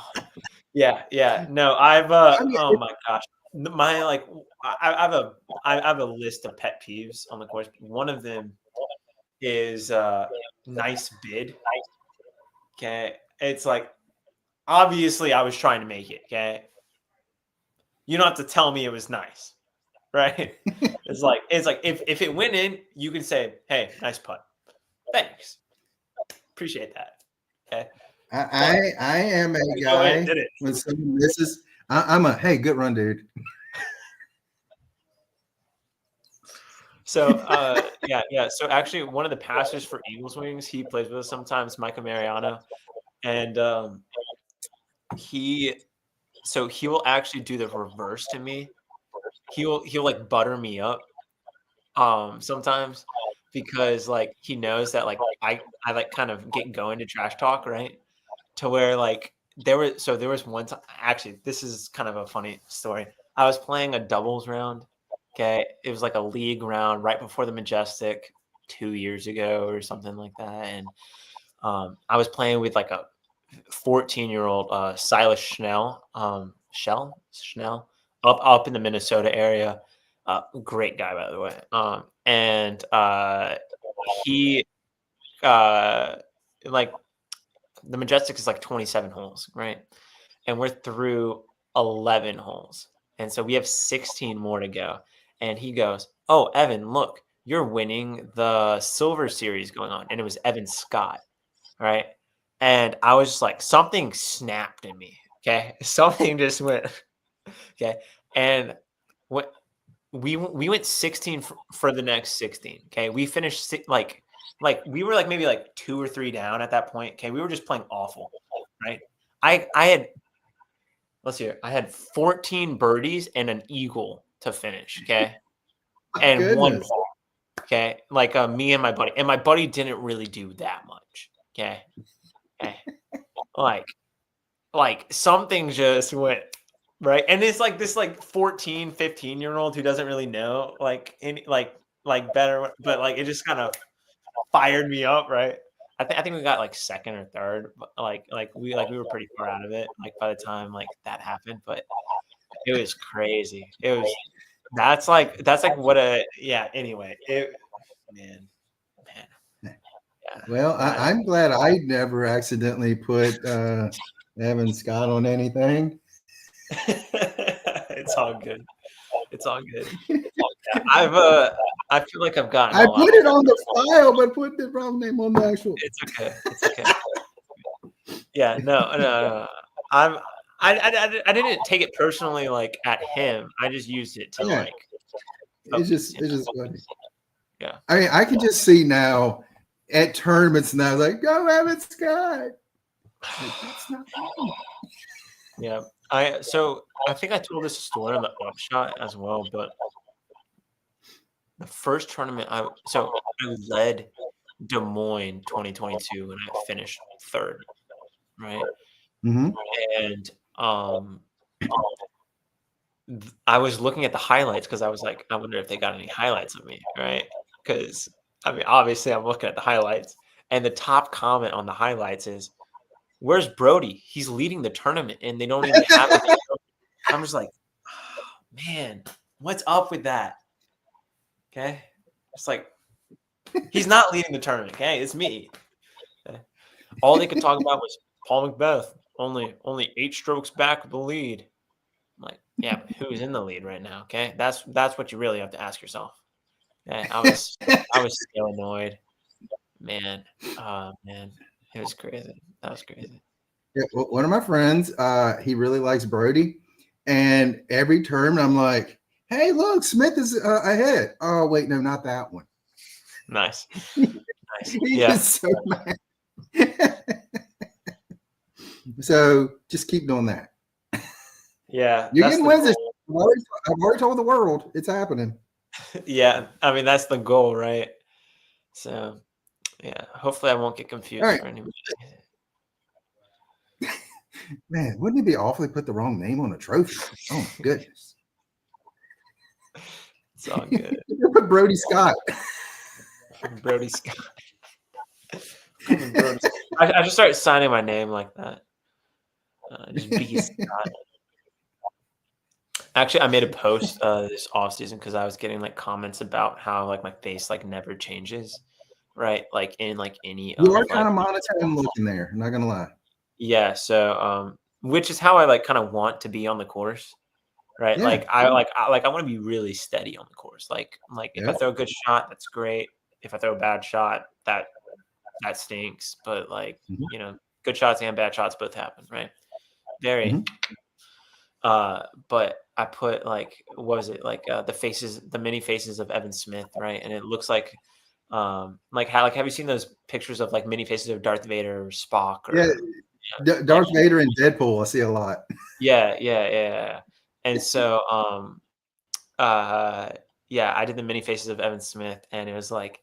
Yeah, yeah. No, I've I mean, oh my gosh. My like I have a list of pet peeves on the course. One of them is nice bid. Okay. It's like obviously I was trying to make it. Okay. You don't have to tell me it was nice. Right. It's like if it went in, you can say, hey, nice putt. Thanks. Appreciate that. Okay. I am a You go ahead and guy did it. when someone misses. I'm a hey, good run, dude. So yeah, yeah. So actually one of the pastors for Eagles Wings, he plays with us sometimes, Micah Mariano. And he so he will actually do the reverse to me. He'll like butter me up sometimes because like he knows that like I like kind of get going to trash talk, right? To where like there was one time actually this is kind of a funny story. I was playing a doubles round. Okay. It was like a league round right before the Majestic 2 years ago or something like that. And I was playing with like a 14-year-old Silas Schnell up in the Minnesota area. Great guy, by the way. And he like the Majestic is like 27 holes, right? And we're through 11 holes. And so we have 16 more to go. And he goes, "Oh, Evan, look, you're winning the Silver Series going on." And it was Evan Scott, right? And I was just like, something snapped in me. Okay. Something just went, okay. And what we went 16 for the next 16. Okay. We finished like we were like maybe like 2 or 3 down at that point. Okay. We were just playing awful. Right. I had let's see, I had 14 birdies and an eagle to finish. Okay. And one Goodness. par. Okay. Like me and my buddy. And my buddy didn't really do that much. Okay. Okay. Like something just went right. And it's like this like 14, 15-year-old who doesn't really know like any like better, but like it just kind of fired me up, right? I think we got like second or third, but like we were pretty far out of it, like by the time like that happened, but it was crazy. That's like what a yeah, anyway. It man. Yeah. Well, That I'm glad I never accidentally put Evan Scott on anything. it's all good. It's all good. Yeah, I feel like I've gotten I a lot. put it on the file, but put the wrong name on the actual. It's okay. It's okay. Yeah, no. I'm I didn't take it personally like at him. I just used it to Yeah, like focus, it's just funny. Yeah. I mean, I can just see now at tournaments now, like, go Evan Scott. Like, that's not him. Yeah. So I think I told this story on the upshot as well, but the first tournament I led Des Moines 2022 and I finished third, right? Mhm. And I was looking at the highlights because I was like, I wonder if they got any highlights of me, right? Because I mean, obviously, I'm looking at the highlights, and the top comment on the highlights is, "Where's Brody? He's leading the tournament, and they don't even have him." I'm just like, oh, man, what's up with that? Okay, it's like he's not leading the tournament. Okay, it's me. Okay? All they could talk about was Paul Macbeth, only 8 strokes back with the lead. I'm like, yeah, but who's in the lead right now? Okay, that's what you really have to ask yourself. Okay? I was so annoyed. Man, man, it was crazy. That was crazy. Yeah, one of my friends, he really likes Brody, and every term I'm like, "Hey, look, Smith is ahead." Oh, wait, no, not that one. Nice, nice. He's Yeah, just so mad. So just keep doing that. yeah. You're That's getting the wins. goal. I've already told the world it's happening. Yeah, I mean that's the goal, right? So, yeah. Hopefully, I won't get All confused right, for anybody. man. Wouldn't it be awful if they put the wrong name on a trophy? Oh my goodness. It's all good. Put Brody Scott. Brody Scott. Call me Brody. I should start signing my name like that. Just B Scott. Actually, I made a post this off season because I was getting like comments about how like my face like never changes, right? Like in like any You are of kind like of monotone looking there. I'm not gonna lie. yeah. So which is how I like kind of want to be on the course, right? Yeah. I want to be really steady on the course. Like if I Yep. throw a good shot, that's great. If I throw a bad shot, that stinks. But like Mhm. you know, good shots and bad shots both happen, right? Very. Mhm. But I put like what was it like the mini faces of Evan Smith, right? And it looks like how like have you seen those pictures of like mini faces of Darth Vader or Spock Yeah. or yeah, Darth Vader and Deadpool. I see a lot. yeah. And so uh yeah, I did the mini faces of Evan Smith and it was like,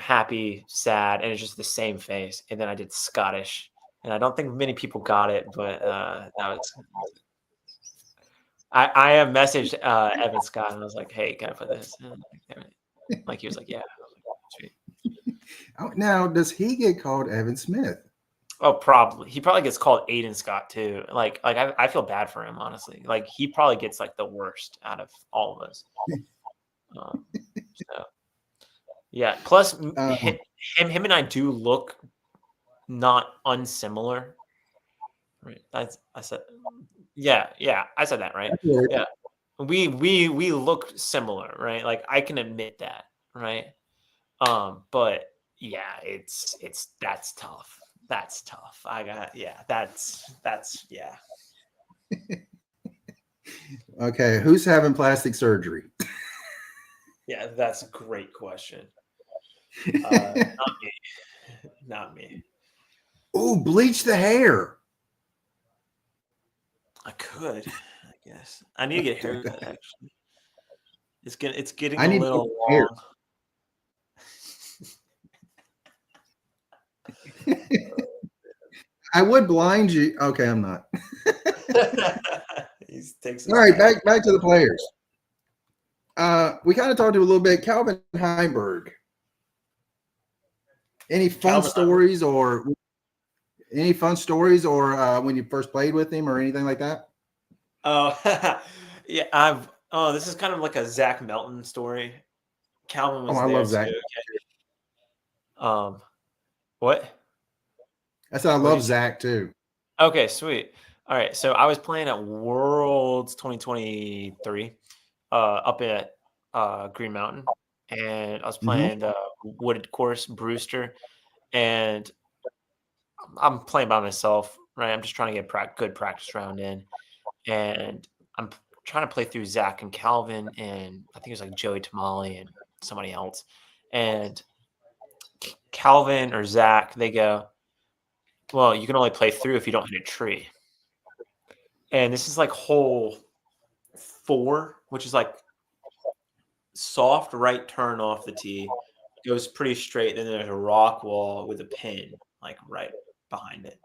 happy, sad, and it's just the same face. And then I did Scottish. And I don't think many people got it, but that was I have messaged Evan Scott and I was like, "Hey, can I put this?" And like he was like, "Yeah." I was like, "Sweet." Oh, now, does he get called Evan Smith? Oh, probably. He probably gets called Aiden Scott too. Like I feel bad for him honestly. Like he probably gets like the worst out of all of us. So yeah. Plus, Um, him and I do look not unsimilar. Right. I said. Yeah. I said that right. Yeah. We look similar, right? Like I can admit that, right? But yeah, it's that's tough. That's tough. I got yeah, that's yeah. okay, who's having plastic surgery? Yeah, that's a great question. Not me. Not me. Oh, bleach the hair. I could, I guess. I need to get a haircut actually. It's getting I a need to little get hair. long. I would blind you. Okay, I'm not. He takes All his right, time. back to the players. We kind of talked to a little bit. Calvin Heimberg. Any fun Calvin Hunter. stories or when you first played with him or anything like that? Oh, yeah. This is kind of like a Zach Melton story. Calvin Oh, was I there love Zach. too. What? I said I What did love you say? Zach too. Okay, sweet. All right. So I was playing at Worlds 2023, up at Green Mountain, and I was Mhm. playing the wooded course, Brewster, and I'm playing by myself, right? I'm just trying to get good practice round in, and I'm trying to play through Zach and Calvin, and I think it was like Joey Tamale and somebody else, and Calvin or Zach, they go, well, you can only play through if you don't hit a tree. And this is like hole 4, which is like soft right turn off the tee. Goes pretty straight. Then there's a rock wall with a pin like right behind it.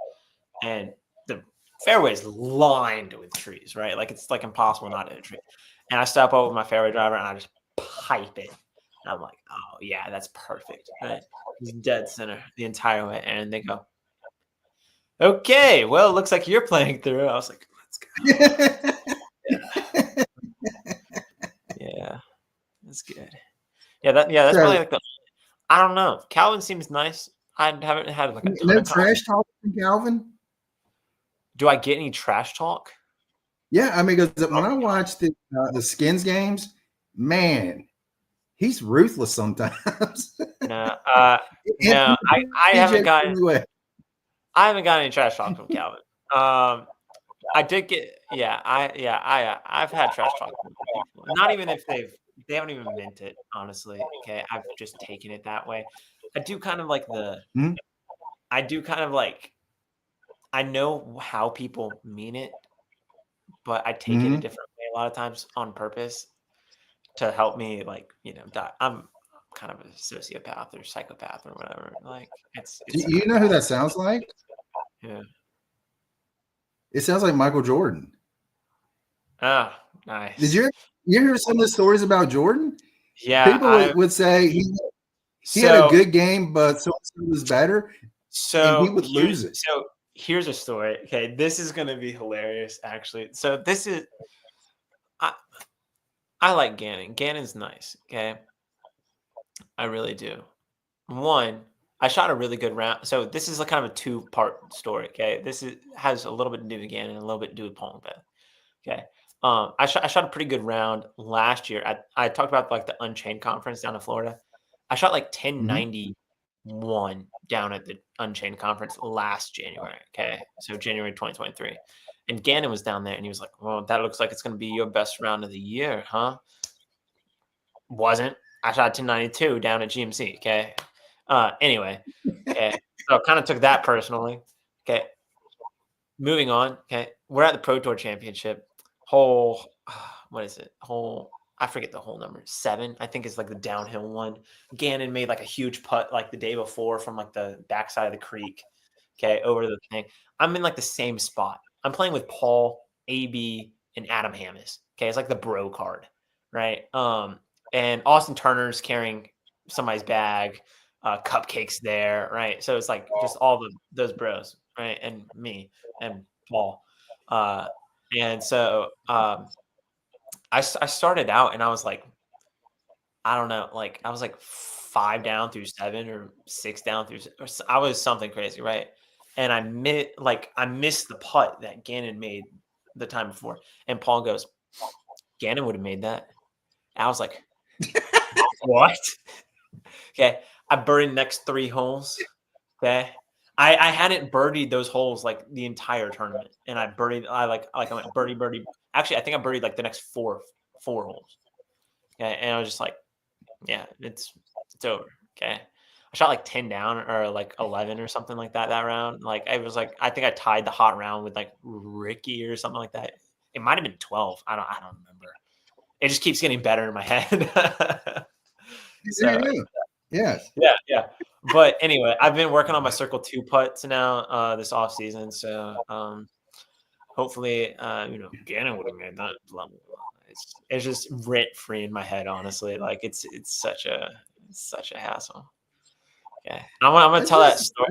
And the fairway is lined with trees, right? Like it's like impossible not to hit a tree. And I step up with my fairway driver and I just pipe it. And I'm like, oh yeah, that's perfect. Right? He's dead center the entire way. And they go, okay, well, it looks like you're playing through. I was like, let's go. Yeah, that's good. That's So probably like the I don't know. Calvin seems nice. I haven't had like a ton no of conversations. trash talk from Calvin. Do I get any trash talk? Yeah, I mean, because when I watch the Skins games, man, He's ruthless sometimes. No, no, I haven't gotten any trash talk from Calvin. I did get, I've had trash talk from people. Not even if they haven't even meant it, honestly. Okay, I've just taken it that way. I do kind of like Hmm? I know how people mean it, but I take it a Hmm? different way a lot of times on purpose to help me, I'm kind of a sociopath or psychopath or whatever. Like Do it's you know who that sounds like? yeah. It sounds like Michael Jordan. Ah, Did nice. you hear some of the stories about Jordan? Yeah, People would say he had a so good game, but so was better, and he would lose it. so here's a story. Okay, this is gonna be hilarious, actually. So this is I I like Gannon. Gannon's nice. Okay, I really do. One, I shot a really good round. So this is like kind of a two-part story. Okay, has a little bit to do with Gannon and a little bit to do with Paul and Beth. Okay. I shot a pretty good round last year. I talked about like the Unchained conference down in Florida. I shot like Mhm. 1091 down at the Unchained conference last January. Okay. So January 2023. And Gannon was down there and he was like, well, that looks like it's going to be your best round of the year, huh? Wasn't. I shot 1092 down at GMC. Okay. Anyway. Okay. So I kind of took that personally. Okay. Moving on. Okay. We're at the Pro Tour Championship. Hole, what is it? Hole, I forget the whole number. 7, I think, is like the downhill one. Gannon made like a huge putt like the day before from like the backside of the creek. Okay. Over the thing. I'm in like the same spot. I'm playing with Paul, AB, and Adam Hammis. Okay. It's like the bro card. Right. And Austin Turner's carrying somebody's bag, cupcakes there. Right. So it's like just all those bros. Right. And me and Paul. And so I started out and I was like, I don't know, like I was like 5 down through 7 or 6 down through, I was something crazy, right? And I missed the putt that Gannon made the time before. And Paul goes, Gannon would have made that. I was like, what? Okay. I birdied the next 3 holes. Okay. I hadn't birdied those holes like the entire tournament. And I went birdie. Actually, I think I birdied like the next four holes. Okay. And I was just like, yeah, it's over. Okay. I shot like 10 down or like 11 or something like that round. Like I was like, I think I tied the hot round with like Ricky or something like that. It might have been 12. I don't remember. It just keeps getting better in my head. So Yes. yeah. But anyway, I've been working on my Circle 2 putts now this off season. So hopefully, Gannon would have made that. Blah, blah, blah. It's just rent free in my head, honestly. Like it's such a hassle. Okay, I'm gonna tell that story.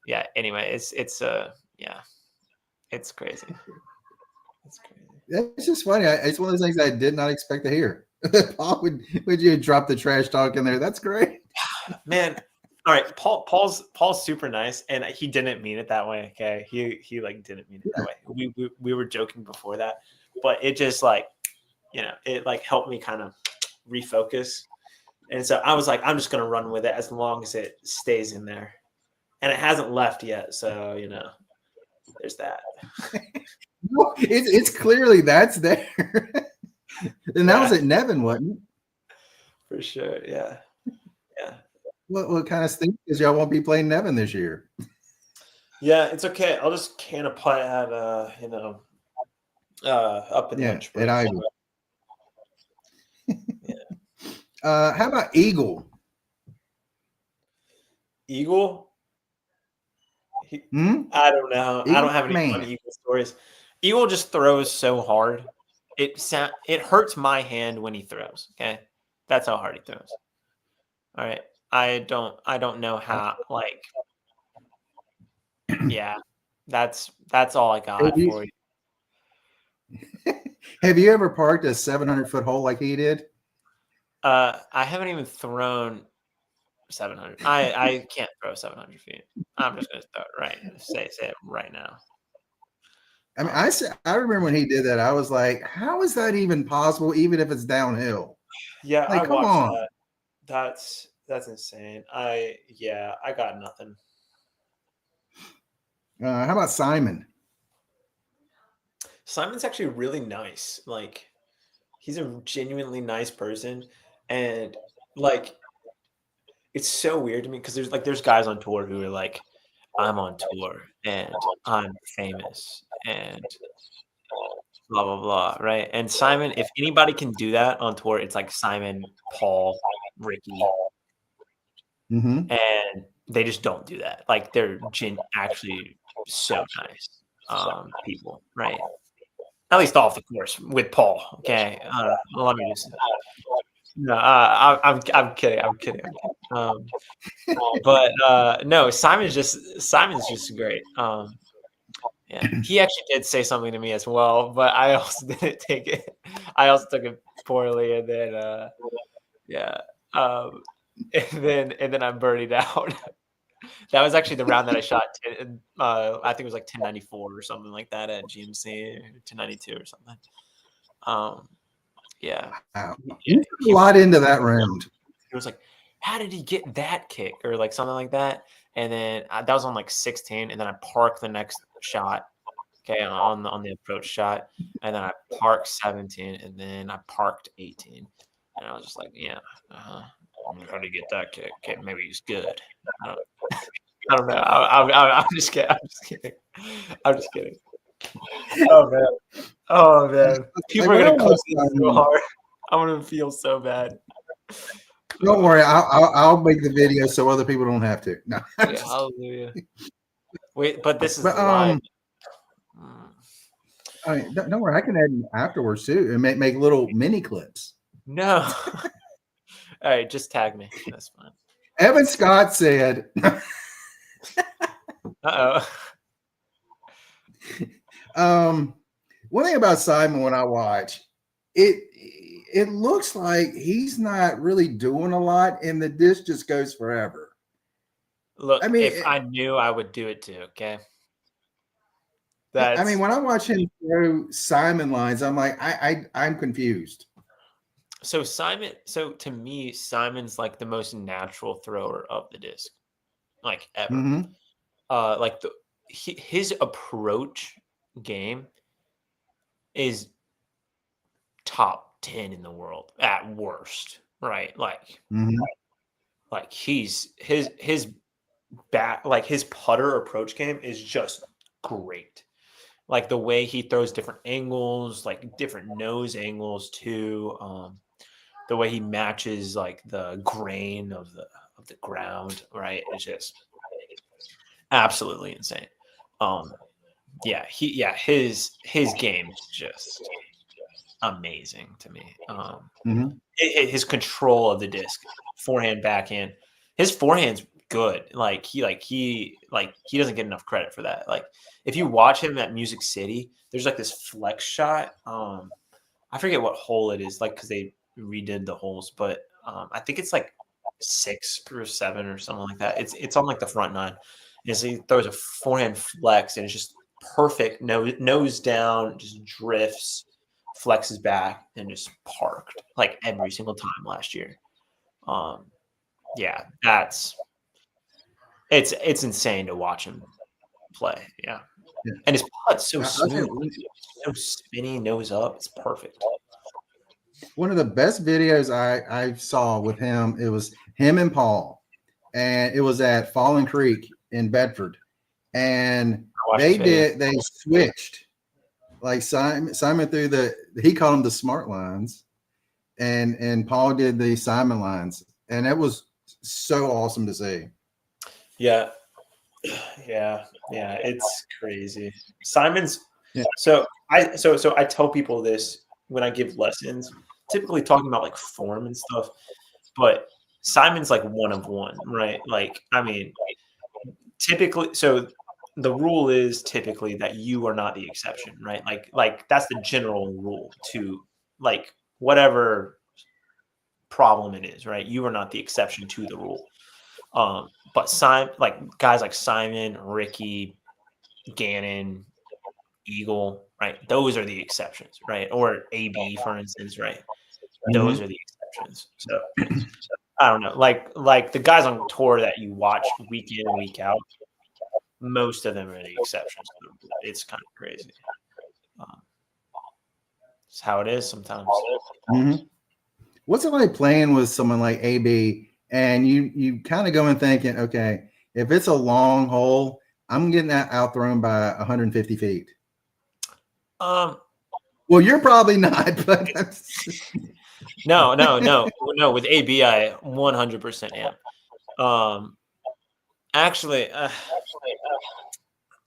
Yeah. Anyway, yeah, it's crazy. It's crazy. It's just funny. It's one of those things I did not expect to hear. Paul, would you drop the trash talk in there? That's great, man. All right, Paul's super nice, and he didn't mean it that way. Okay, he like didn't mean it that way. We were joking before that, but it just like, it like helped me kind of refocus. And so I was like, I'm just gonna run with it as long as it stays in there, and it hasn't left yet. So there's that. It's clearly that's there, and that was at Nevin, wasn't it? For sure, yeah. What kind of stink is y'all won't be playing Nevin this year? Yeah, it's okay. I'll just can a putt at up in lunch break. At Ivy. How about Eagle? Eagle? I don't know. I don't have any funny Eagle stories. Eagle just throws so hard. It hurts my hand when he throws. Okay, that's how hard he throws. All right. I don't know how. Like, yeah, that's all I got for you. Have you ever parked a 700-foot hole like he did? I haven't even thrown 700. I can't throw 700 feet. I'm just gonna throw it right. Say it right now. I mean, I remember when he did that. I was like, how is that even possible? Even if it's downhill. Yeah, I Like, come watched on. that. That's insane. I got nothing. How about Simon? Simon's actually really nice. Like he's a genuinely nice person, and like it's so weird to me because there's guys on tour who are like, I'm on tour and I'm famous and blah blah blah, right? And Simon, if anybody can do that on tour, it's like Simon, Paul, Ricky, Hmm. and they just don't do that. Like they're actually so nice people, right? At least off the course with Paul. Okay, let me just no, I'm kidding. I'm kidding. I'm kidding. But no, Simon's just great. Yeah, he actually did say something to me as well, but I also didn't take it. I also took it poorly, and then yeah, um, and then I birdied out. That was actually the round that I shot. I think it was like 1094 or something like that at GMC, 1092 or something. Um, yeah, Wow. yeah, You put a lot into that round. he was like, "How did he get that kick?" or like something like that. And then that was on like 16, and then I parked the next shot, okay, on the approach shot, and then I parked 17, and then I parked 18, and I was just like, "Yeah, how did he get that kick? Okay, maybe he's good." I don't, I don't know. I'm just kidding. I'm just kidding. I'm just kidding. Oh man. Oh man. Like People are when I gonna come watch in so hard. I'm gonna feel so bad. don't worry, I'll make the video so other people don't have to. No, I'm Yeah, just hallelujah. Wait, but this is but live. Mm. I mean, don't worry, I can add afterwards too and make little mini clips. No. All right, just tag me. That's fine. Evan Scott said, Uh-oh. one thing about Simon when I watch it, it looks like he's not really doing a lot, and the disc just goes forever. Look, I mean, if I knew, I would do it too, okay? I mean, That's when I watch him throw Simon lines, I'm like, I'm confused. so to me, Simon's like the most natural thrower of the disc, like ever. Hmm. Like his approach game is top 10 in the world at worst, right? Hmm. Like his back, like his putter approach game is just great. Like the way he throws different angles, like different nose angles too. The way he matches like the grain of the ground, right? It's just absolutely insane. Um, his game is just amazing to me. Hmm. His control of the disc, forehand, backhand, his forehand's good. He doesn't get enough credit for that. Like if you watch him at Music City, there's like this flex shot. I forget what hole it is, like because they redid the holes, but I think it's like 6 or 7 or something like that. It's on like the front nine. And so he throws a forehand flex, and it's just perfect. Nose down, just drifts, flexes back, and just parked like every single time last year. Um, yeah, it's insane to watch him play. Yeah, Yeah. and his putt's so I'll tell smooth, you, so spinny, nose up. It's perfect. one of the best videos I saw with him, it was him and Paul, and it was at Fallen Creek in Bedford, and I watched this video. they switched. Like Simon threw he called them the smart lines, and Paul did the Simon lines, and it was so awesome to see. Yeah, yeah, it's crazy. Simon's Yeah. so I tell people this when I give lessons, typically talking about like form and stuff, but Simon's like one of one, right? Like, I mean, typically, so the rule is typically that you are not the exception, right? Like that's the general rule to like whatever problem it is, right? You are not the exception to the rule. But like guys like Simon, Ricky, Gannon, Eagle, right? Those are the exceptions, right? Or AB, for instance, right? Those Mhm. are the exceptions. exceptions. So I don't know. Like the guys on tour that you watch week in and week out, most of them are the exceptions. It's kind of crazy. It's how it is sometimes. Mm-hmm. What's it like playing with someone like AB, and you kind of go in thinking, okay, if it's a long hole, I'm getting that outthrown by 150 feet. Well, you're probably not, but no. With AB, I 100% am. Actually, I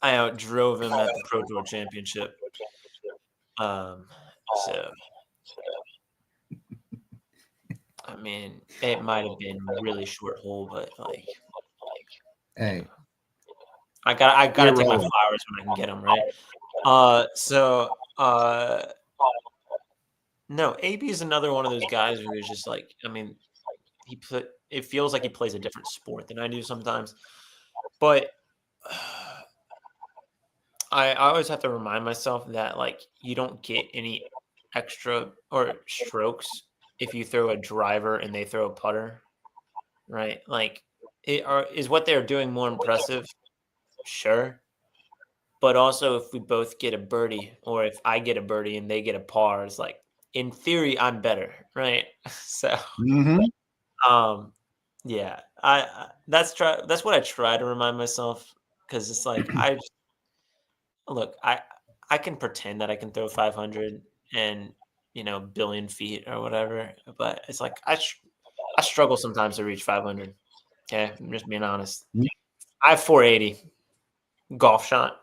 outdrove him at the Pro Tour Championship. So I mean, it might have been a really short hole, but like, hey, I gotta take my flowers when I can get them, right? No, AB is another one of those guys who is just like, I mean, it feels like he plays a different sport than I do sometimes, but I always have to remind myself that like you don't get any extra or strokes if you throw a driver and they throw a putter, right? Like, is what they're doing more impressive? Sure. But also, if we both get a birdie, or if I get a birdie and they get a par, it's like, in theory, I'm better, right? So, yeah, that's what I try to remind myself, because it's like I can pretend that I can throw 500 and billion feet or whatever, but it's like I struggle sometimes to reach 500. Okay, I'm just being honest. I have 480 golf shot.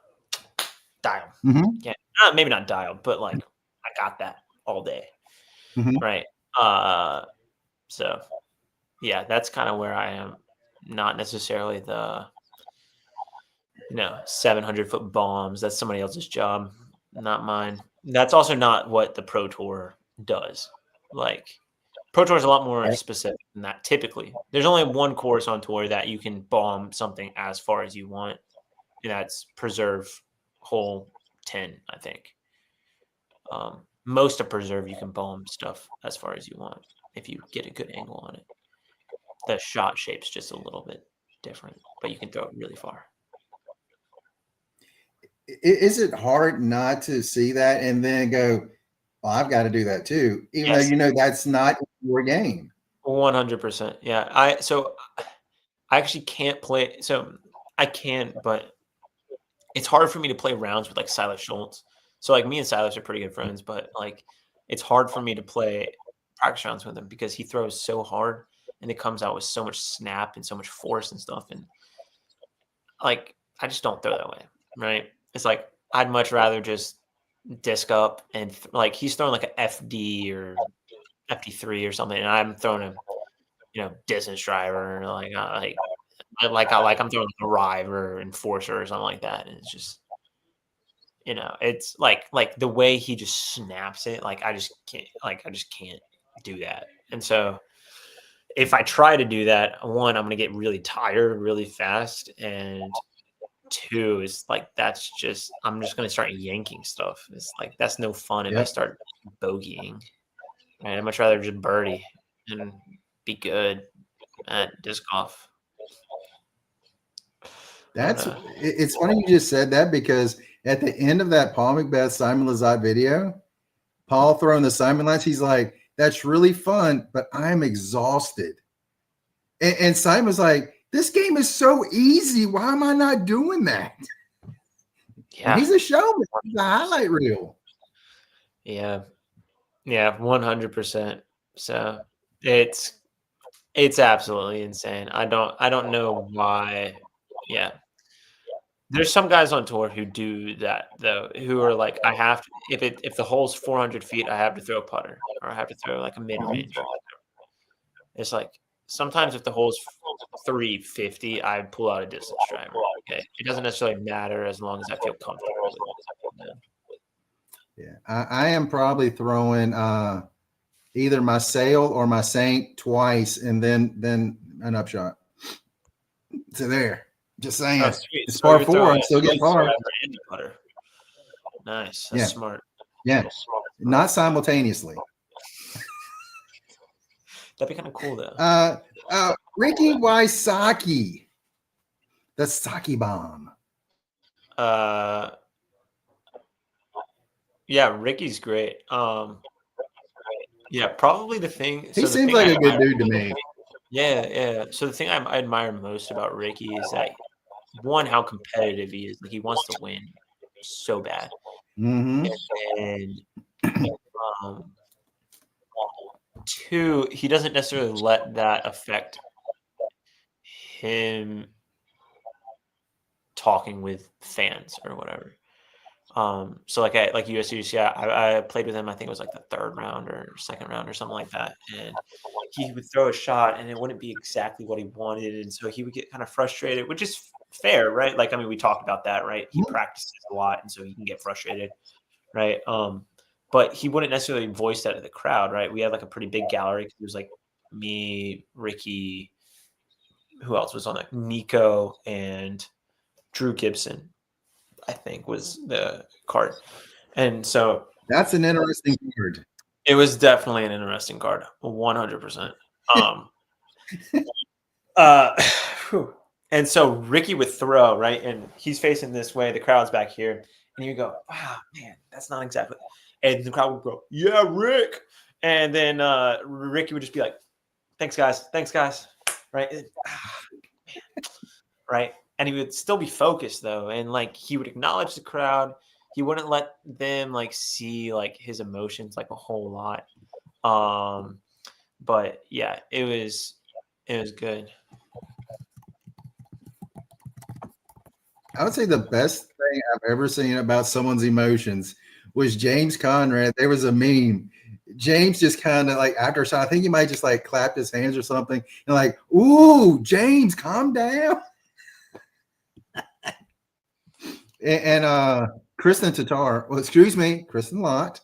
Dial. Yeah, maybe not dialed, but like I got that all day, right? So yeah, that's kind of where I am. Not necessarily the 700-foot bombs. That's somebody else's job, not mine. That's also not what the Pro Tour does. Like, Pro Tour is a lot more specific than that. Typically, there's only one course on tour that you can bomb something as far as you want, and that's Preserve hole 10, I think. Most of Preserve, you can bomb stuff as far as you want if you get a good angle on it. The shot shape's just a little bit different, but you can throw it really far. Is it hard not to see that and then go, well, I've got to do that too, even though that's not your game? 100%. Yeah. I actually can't play. So I can, but it's hard for me to play rounds with like Silas Schultz. So like me and Silas are pretty good friends, but like it's hard for me to play practice rounds with him because he throws so hard and it comes out with so much snap and so much force and stuff. And like, I just don't throw that way. Right. It's like, I'd much rather just disc up and like he's throwing like an FD or FD3 or something. And I'm throwing a, distance driver, like I'm throwing a Rive or Enforcer or something like that. And it's just, it's like the way he just snaps it. Like, I just can't do that. And so if I try to do that, one, I'm going to get really tired really fast. And two is like, I'm just going to start yanking stuff. It's like, that's no fun if I start bogeying. Right? I'd much rather just birdie and be good at disc golf. It's funny you just said that, because at the end of that Paul McBeth Simon Lizotte video, Paul throwing the Simon lines, he's like, that's really fun, but I'm exhausted. And Simon's like, this game is so easy. Why am I not doing that? Yeah. And he's a showman. He's a highlight reel. Yeah. Yeah, 100%. So it's absolutely insane. I don't know why. Yeah. There's some guys on tour who do that though, who are like, I have to, if the hole's 400 feet, I have to throw a putter or I have to throw like a mid-range. It's like, sometimes if the hole's 350, I pull out a distance driver. Okay. It doesn't necessarily matter as long as I feel comfortable with it. Yeah. I am probably throwing either my Sail or my Saint twice and then an upshot. So there. Just saying. Oh, it's par 4. I'm still getting par. Nice. That's smart. Yeah. Not simultaneously. That'd be kind of cool though. Ricky Wysocki, the Saki bomb. Yeah, Ricky's great. Yeah, probably the thing. He seems like a good dude to me. Yeah. So the thing I admire most about Ricky is that one, how competitive he is. Like he wants to win so bad, Mm-hmm. and two, he doesn't necessarily let that affect him talking with fans or whatever. So like USC, I played with him. I think it was like the third round or second round or something like that. And he would throw a shot and it wouldn't be exactly what he wanted. And so he would get kind of frustrated, which is fair, right? Like, I mean, we talked about that, right? He practices a lot and so he can get frustrated, right? But he wouldn't necessarily voice that to the crowd, right? We had like a pretty big gallery. It was like me, Ricky, who else was on that? Nico and Drew Gibson, I think, was the card. And so that's an interesting card. It was definitely an interesting card, 100%. And so Ricky would throw, right? And he's facing this way, the crowd's back here. And you go, wow, man, that's not exactly. And the crowd would go, yeah, Rick. And then Ricky would just be like, thanks, guys. Right? Right? And he would still be focused though. And like he would acknowledge the crowd. He wouldn't let them like see like his emotions like a whole lot. But yeah, it was good. I would say the best thing I've ever seen about someone's emotions was James Conrad. There was a meme. James just kind of like after a shot, I think he might just like clapped his hands or something and like, ooh, James, calm down. and Kristen Tatar, Kristen Lott.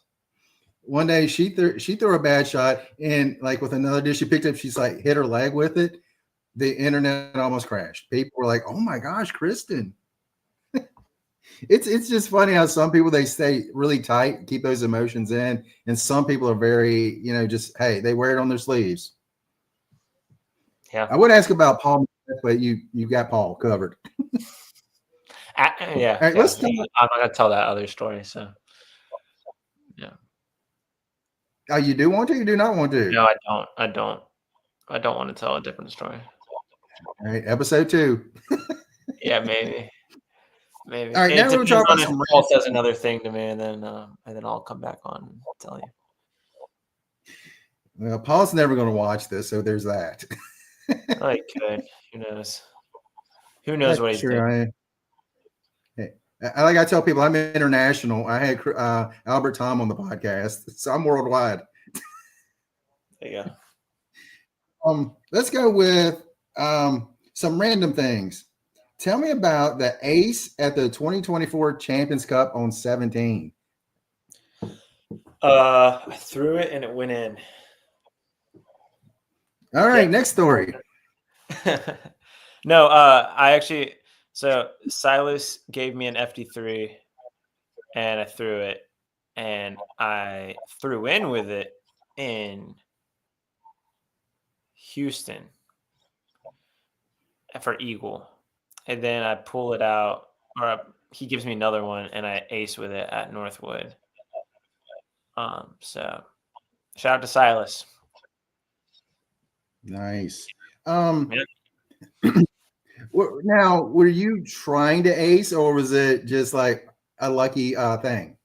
One day she threw a bad shot and like with another dish she picked up, she's like hit her leg with it. The internet almost crashed. People were like, oh my gosh, Kristen. It's just funny how some people, they stay really tight, keep those emotions in, and some people are very, just, hey, they wear it on their sleeves. Yeah. I would ask about Paul, but you got Paul covered. Yeah. All right, let's I'm not gonna tell that other story. So yeah. Oh, you do want to? You do not want to? No, I don't want to tell a different story. All right, episode 2. Yeah, maybe. All right, now we're talking about Paul says another thing to me, and then I'll come back on and tell you. Well, Paul's never going to watch this, so there's that. Oh, he could. Who knows? Who knows what he's doing? Like I tell people, I'm international. I had Albert Tom on the podcast, so I'm worldwide. There you go. Let's go with some random things. Tell me about the ace at the 2024 Champions Cup on 17. I threw it and it went in. All right, next story. No, I actually. So Silas gave me an FD3, and I threw it, and I threw in with it in Houston for eagle, and then I pull it out, or he gives me another one, and I ace with it at Northwood. So shout out to Silas. Nice. Now, were you trying to ace, or was it just like a lucky thing?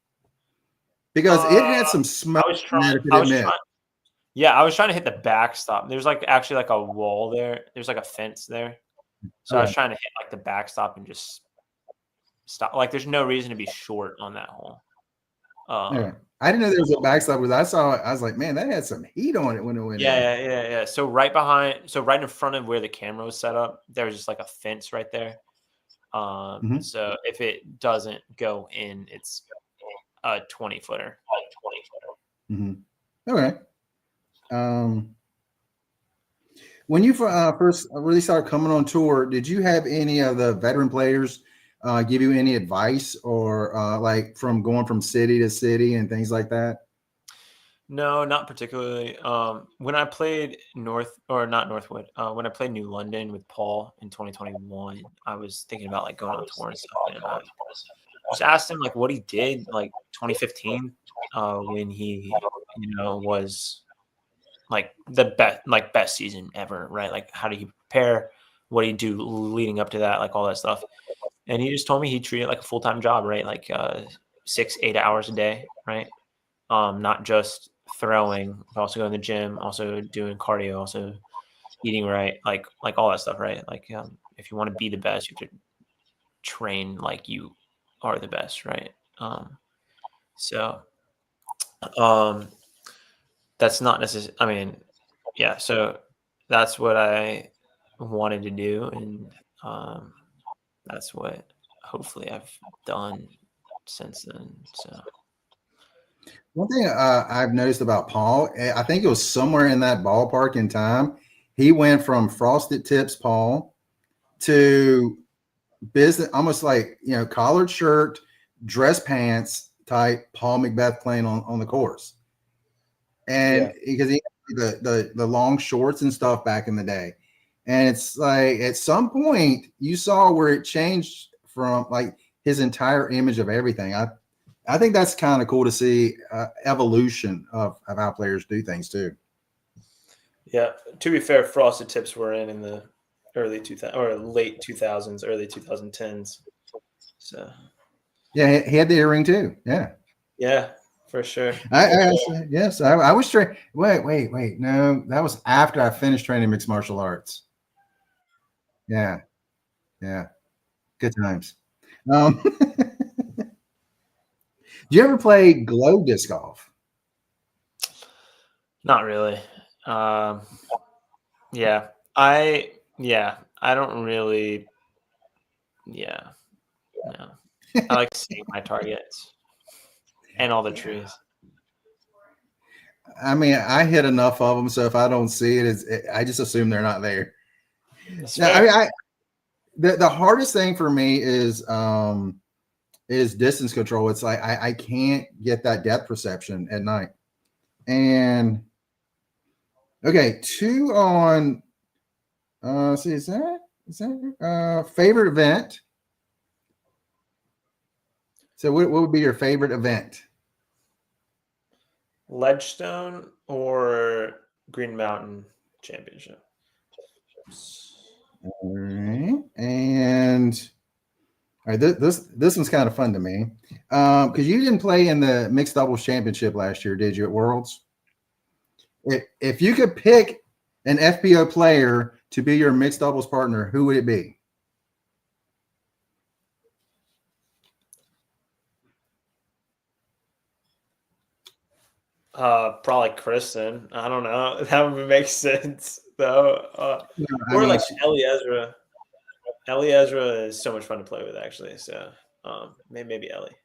Because it had some smoke. I was trying to hit the backstop. There's like actually like a wall there. There's like a fence there. So I was trying to hit like the backstop and just stop. Like there's no reason to be short on that hole. I didn't know there was a backstop because I saw it. I was like, man, that had some heat on it when it went. Yeah. So right in front of where the camera was set up, there was just like a fence right there. So if it doesn't go in, it's a 20-footer. Okay. When you first really started coming on tour, did you have any of the veteran players give you any advice or like from going from city to city and things like that? No, not particularly. When I played not Northwood, when I played New London with Paul in 2021, I was thinking about like going on tour and stuff, and I just asked him like what he did like 2015, when he was like the best season ever, right? Like how did he prepare? What did he do leading up to that? Like all that stuff. And he just told me he treated it like a full-time job, right? Like 6-8 hours a day, right? Not just throwing, but also going to the gym, also doing cardio, also eating right, like all that stuff, right? Like if you want to be the best, you have to train like you are the best, right? So um, that's not necessarily. I mean, yeah. So that's what I wanted to do, and um, that's what hopefully I've done since then. So One thing I've noticed about Paul, I think it was somewhere in that ballpark in time, he went from frosted tips Paul to business, almost like collared shirt, dress pants type Paul McBeth playing on the course, and yeah, because he had the long shorts and stuff back in the day, and it's like at some point you saw where it changed from like his entire image of everything. I think that's kind of cool to see evolution of how players do things too. yeah. To be fair, frosted tips were in the early 2000 or late 2000s, early 2010s. So Yeah, he had the earring too. Yeah, yeah, for sure. yes, I was trained. Wait. No, that was after I finished training mixed martial arts. Yeah, yeah, good times. Do you ever play glow disc golf? Not really. Um, yeah, I don't really. Yeah, no. I like seeing my targets and all the Yeah. trees. I mean, I hit enough of them, so if I don't see it, I just assume they're not there. That's Now, I mean, fair. the hardest thing for me is distance control. It's like I can't get that depth perception at night. And okay, two on see, is that favorite event? So what would be your favorite event? Ledgestone or Green Mountain Championship? All right. And all right, this one's kind of fun to me. Because you didn't play in the mixed doubles championship last year, did you, at Worlds? If you could pick an FBO player to be your mixed doubles partner, who would it be? Probably Kristen. I don't know. That would make sense though. I Or mean, like Ellie Ezra. Ellie Ezra is so much fun to play with, actually. So maybe Ellie.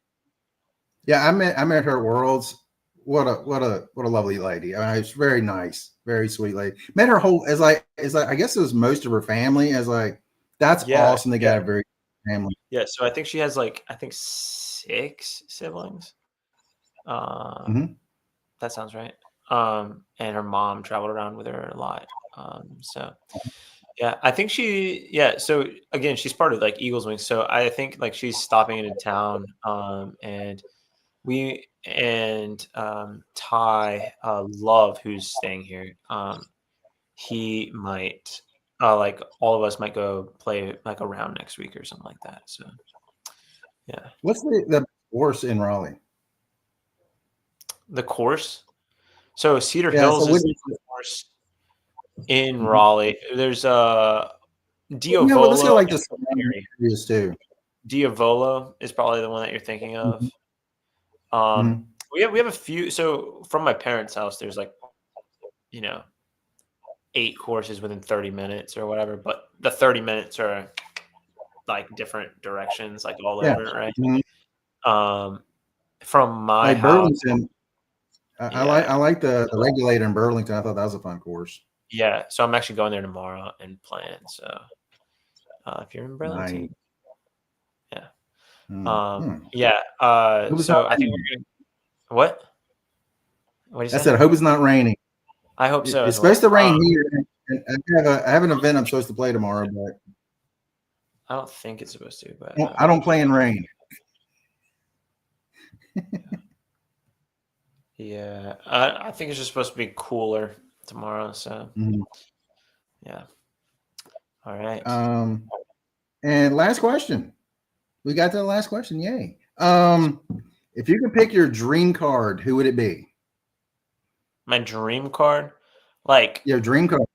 yeah, I met her at Worlds. What a lovely lady. I mean, it's very nice, very sweet lady. Met her whole as like I guess it was most of her family. As like that's Yeah, awesome. They yeah, got a very family. yeah. So I think she has like 6 siblings. Um, Mhm. that sounds right. And her mom traveled around with her a lot. So yeah, I think yeah. So again, she's part of like Eagles Wings. So I think like she's stopping into town. And Ty Love, who's staying here. He might like all of us might go play like a round next week or something like that. So yeah, What's the course in Raleigh? the course. So Cedar Yeah. So Hills what? is the course in Mhm. Raleigh. There's Well, let's Diavolo go like and the surrounding Perry. areas too. Diavolo is probably the one that you're thinking of. Mhm. Um, Mhm. we have a few. So from my parents' house, there's like you know 8 courses within 30 minutes or whatever. But the 30 minutes are like different directions, like all Yeah. over, right? Mhm. Um, from my Like house, Burlington, yeah, I like the regulator in Burlington. I thought that was a fun course. yeah. So I'm actually going there tomorrow and playing. So if you're in Nice. Burlington, yeah, Hmm. yeah. Who was So I think helping you? we're gonna what? What do you I say? said, I hope it's not raining. I hope so It's as well. supposed to rain here. And I have an event I'm supposed to play tomorrow, but I have an event I'm supposed to play tomorrow, but I don't think it's supposed to, but I don't play in rain. yeah, I think it's just supposed to be cooler tomorrow. So Mhm. yeah. All right. And last question. We got to the last question. Yay. If you could pick your dream card, who would it be? My dream card, like Your dream card.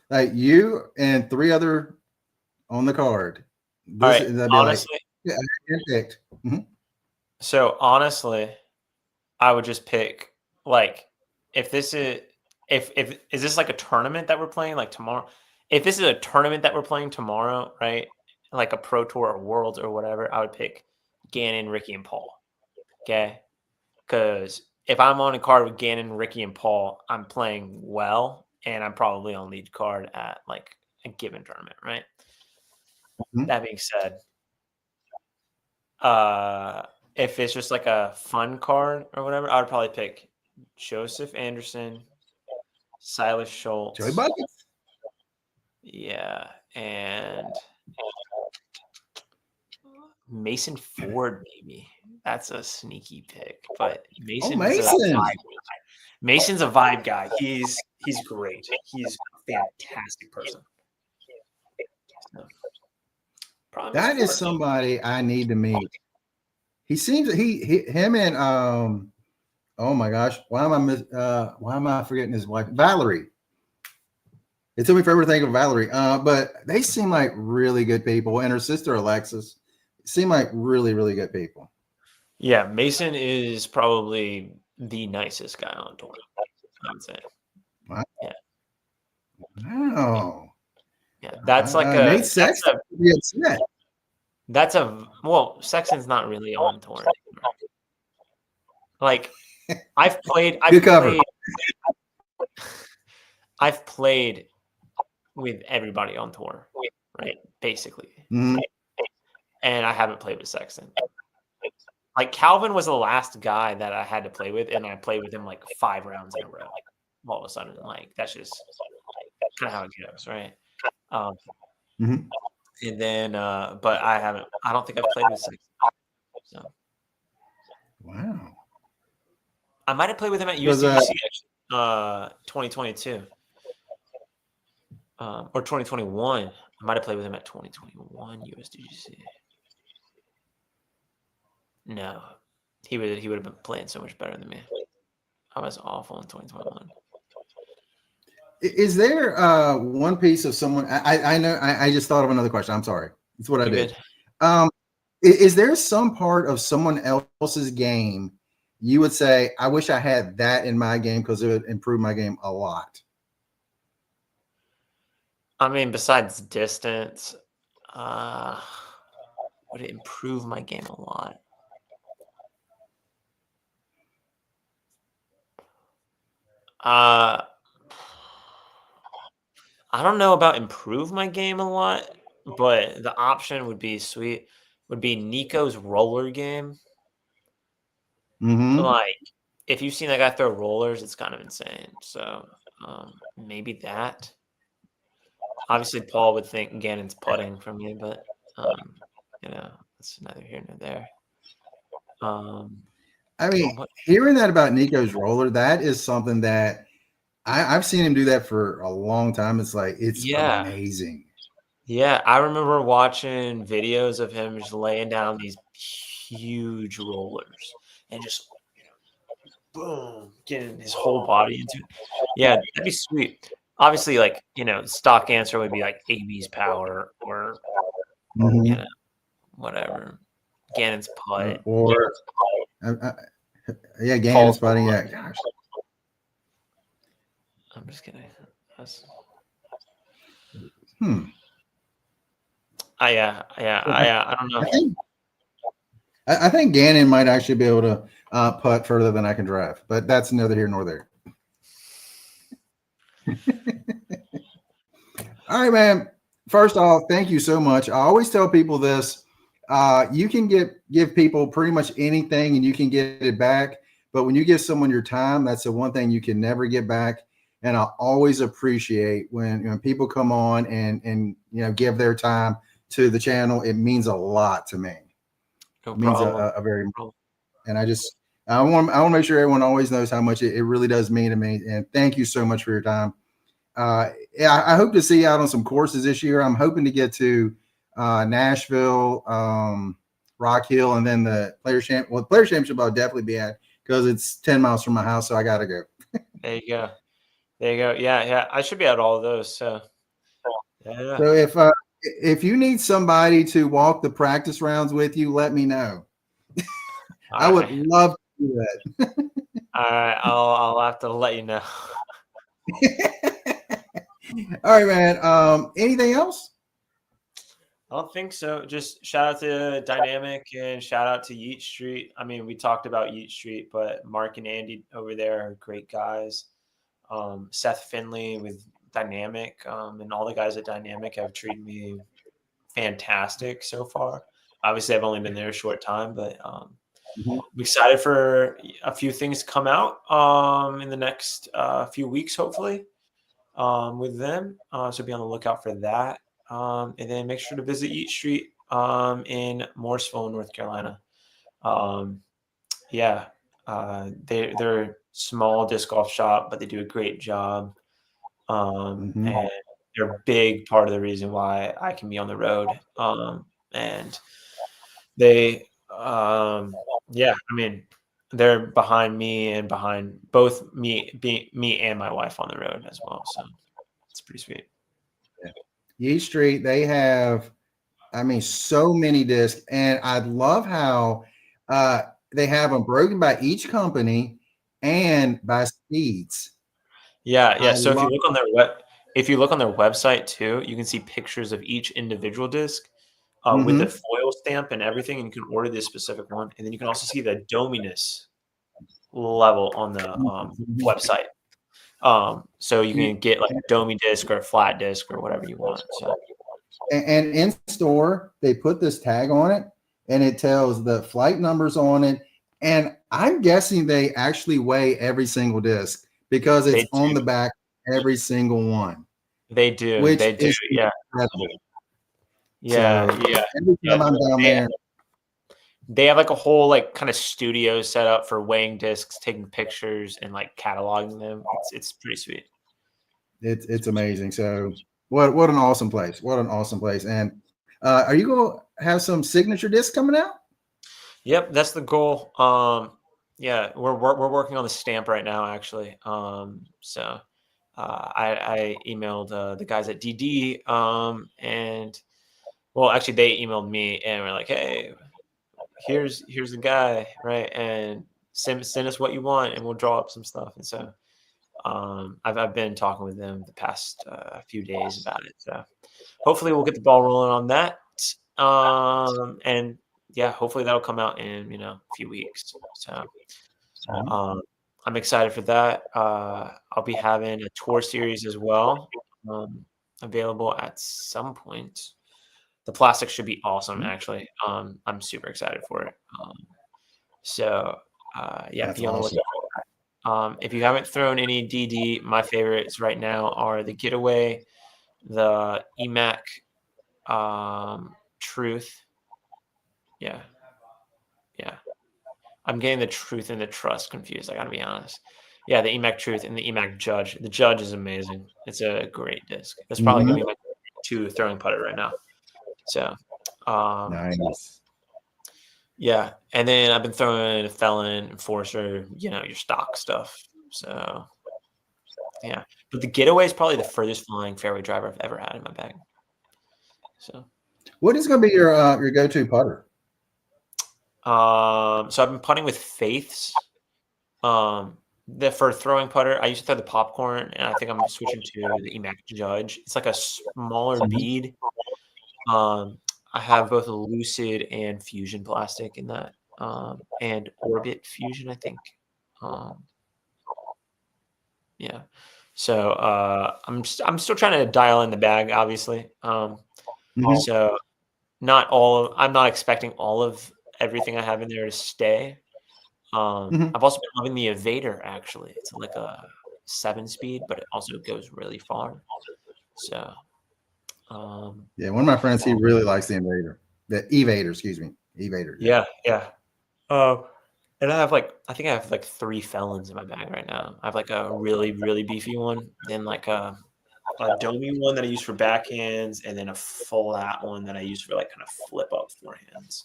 Like you and 3 other on the card. all This right. that'd be like, Honestly, yeah, I picked. Mhm. so honestly, I would just pick like if this is if is this like a tournament that we're playing like tomorrow? If this is a tournament that we're playing tomorrow, right? Like a pro tour or worlds or whatever, I would pick Gannon, Ricky, and Paul. Okay. Because if I'm on a card with Gannon, Ricky, and Paul, I'm playing well, and I'm probably on lead card at like a given tournament, right? Mhm. That being said, if it's just like a fun card or whatever, I would probably pick Joseph Anderson, Silas Joey Schultz, Buckets. yeah, and Mason Ford, maybe. That's a sneaky pick, but Oh, Mason's Mason. Mason's a vibe guy. He's great. He's a fantastic person. So, probably That Mason is Ford. somebody I need to meet. He seems him and oh my gosh, why am I forgetting his wife? Valerie. It took me forever to think of Valerie. But they seem like really good people. And her sister Alexis seem like really, really good people. Yeah, Mason is probably the nicest guy on tour, I would say. Wow. Yeah. Wow. Yeah. That's like Nate Sexton would be upset. well, Sexton's not really on tour anymore. Like I've played with everybody on tour, right? Basically. Mhm. And I haven't played with Sexton. Like Calvin was the last guy that I had to play with, and I played with him like 5 rounds in a row. Like all of a sudden, like that's just kind of how it goes, right? Mhm. And then, but I don't think I've played with Sexton. So Wow. I might have played with him at Was, USDGC 2022 or 2021. I might have played with him at 2021 USDGC. No, he would have been playing so much better than me. I was awful in 2021. Is there one piece of someone I know I just thought of another question. I'm sorry. It's what I did. Is there some part of someone else's game you would say, I wish I had that in my game because it would improve my game a lot? I mean, besides distance, would it improve my game a lot? I don't know about improve my game a lot, but the option would be sweet. Would be Nico's roller game. Mm-hmm. Like, if you've seen that guy throw rollers, it's kind of insane. So maybe that. Obviously, Paul would think Gannon's putting from me, but that's neither here nor there. I mean, hearing that about Nico's roller, that is something that I've seen him do that for a long time. It's like it's amazing. Yeah, I remember watching videos of him just laying down these huge rollers and just boom, getting his whole body into it. Yeah, that'd be sweet. Obviously, like, stock answer would be like AB's power or whatever. Gannon's putt. Or yeah, Gannon's putting. Yeah, gosh. I'm just kidding. I don't know. I think Gannon might actually be able to putt further than I can drive, but that's neither here nor there. All right, man. First off, thank you so much. I always tell people this. You can give people pretty much anything and you can get it back, but when you give someone your time, that's the one thing you can never get back. And I always appreciate when people come on and give their time to the channel. It means a lot to me. No It means problem. a very, and I want to make sure everyone always knows how much it really does mean to me. And thank you so much for your time. I hope to see you out on some courses this year. I'm hoping to get to Nashville, Rock Hill, and then the Players Championship. Well, the Players Championship I'll definitely be at because it's 10 miles from my house, so I got to go. There you go. There you go. Yeah. I should be at all of those. So, yeah. So if you need somebody to walk the practice rounds with you, let me know. I would love to do that. All right. I'll have to let you know. All right, man. Anything else? I don't think so. Just shout out to Dynamic and shout out to Yeet Street. I mean, we talked about Yeet Street, but Mark and Andy over there are great guys. Seth Finley with Dynamic, and all the guys at Dynamic have treated me fantastic so far. Obviously, I've only been there a short time, but I'm excited for a few things to come out in the next few weeks, hopefully, with them. So be on the lookout for that. And then make sure to visit Yeet Street in Morrisville, North Carolina. They're a small disc golf shop, but they do a great job. And they're a big part of the reason why I can be on the road. And they, I mean, they're behind me and behind both me and my wife on the road as well. So it's pretty sweet. Yeet Street, they have, so many discs, and I love how they have them broken by each company and by speeds. Yeah. So if you look on their website too, you can see pictures of each individual disc with the foil stamp and everything, and you can order this specific one, and then you can also see the dominess level on the website. So you can get like a domi disc or a flat disc or whatever you want. So. And in store, they put this tag on it, and it tells the flight numbers on it. And I'm guessing they actually weigh every single disc because it's on the back, every single one. They do. They do. Yeah. Incredible. Yeah. So, every time I'm down there. They have like a whole like kind of studio set up for weighing discs, taking pictures, and like cataloging them. It's pretty sweet. It's amazing. So what an awesome place. What an awesome place. And are you going to have some signature discs coming out? Yep, that's the goal. Yeah, we're working on the stamp right now, actually. So I emailed the guys at DD, and well, actually they emailed me and we're like, hey, here's the guy, right? And send us what you want, and we'll draw up some stuff. And so I've been talking with them the past few days about it. So hopefully we'll get the ball rolling on that. And yeah, hopefully that'll come out in a few weeks. So I'm excited for that. I'll be having a tour series as well, available at some point. The plastic should be awesome, actually. I'm super excited for it. Yeah, be on the lookout for that. If you haven't thrown any DD, my favorites right now are the Getaway, the EMAC Truth. Yeah. I'm getting the Truth and the Trust confused. I got to be honest. Yeah, the EMAC Truth and the EMAC Judge. The Judge is amazing. It's a great disc. That's probably going to be my two throwing putter right now. So, nice. Yeah, and then I've been throwing Felon, Enforcer, your stock stuff. So, yeah, but the Getaway is probably the furthest flying fairway driver I've ever had in my bag. So, what is going to be your go-to putter? So I've been putting with Faiths. For throwing putter, I used to throw the Popcorn, and I think I'm switching to the EMAC Judge. It's like a smaller bead. I have both a Lucid and Fusion plastic in that, and Orbit Fusion, I think. Yeah. So I'm still trying to dial in the bag, obviously. So I'm not expecting all of everything I have in there to stay. Mhm. I've also been loving the Evader. Actually, it's like a 7-speed, but it also goes really far. So, Yeah, one of my friends, he really likes the Invader, the Evader, excuse me, Evader. yeah, yeah. Uh, and I think I have like 3 felons in my bag right now. I have like a really, really beefy one, then like a domey one that I use for backhands, and then a flat one that I use for like kind of flip up forehands.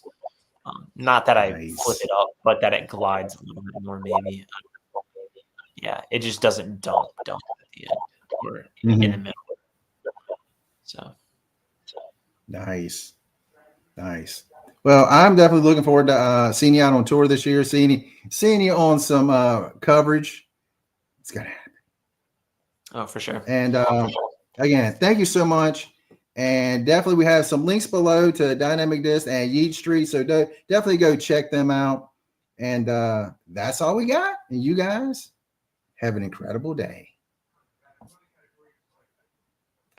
Not that I flip Nice. it up, but that it glides a little bit more, maybe. Yeah, it just doesn't dump at the end or in the Mhm. middle. So Nice. Nice. Well, I'm definitely looking forward to seeing you out on tour this year, seeing you on some coverage. It's gonna happen. oh, for sure. And again, thank you so much. And definitely, we have some links below to Dynamic Disc and Yeet Street, so definitely go check them out. And that's all we got. And you guys have an incredible day.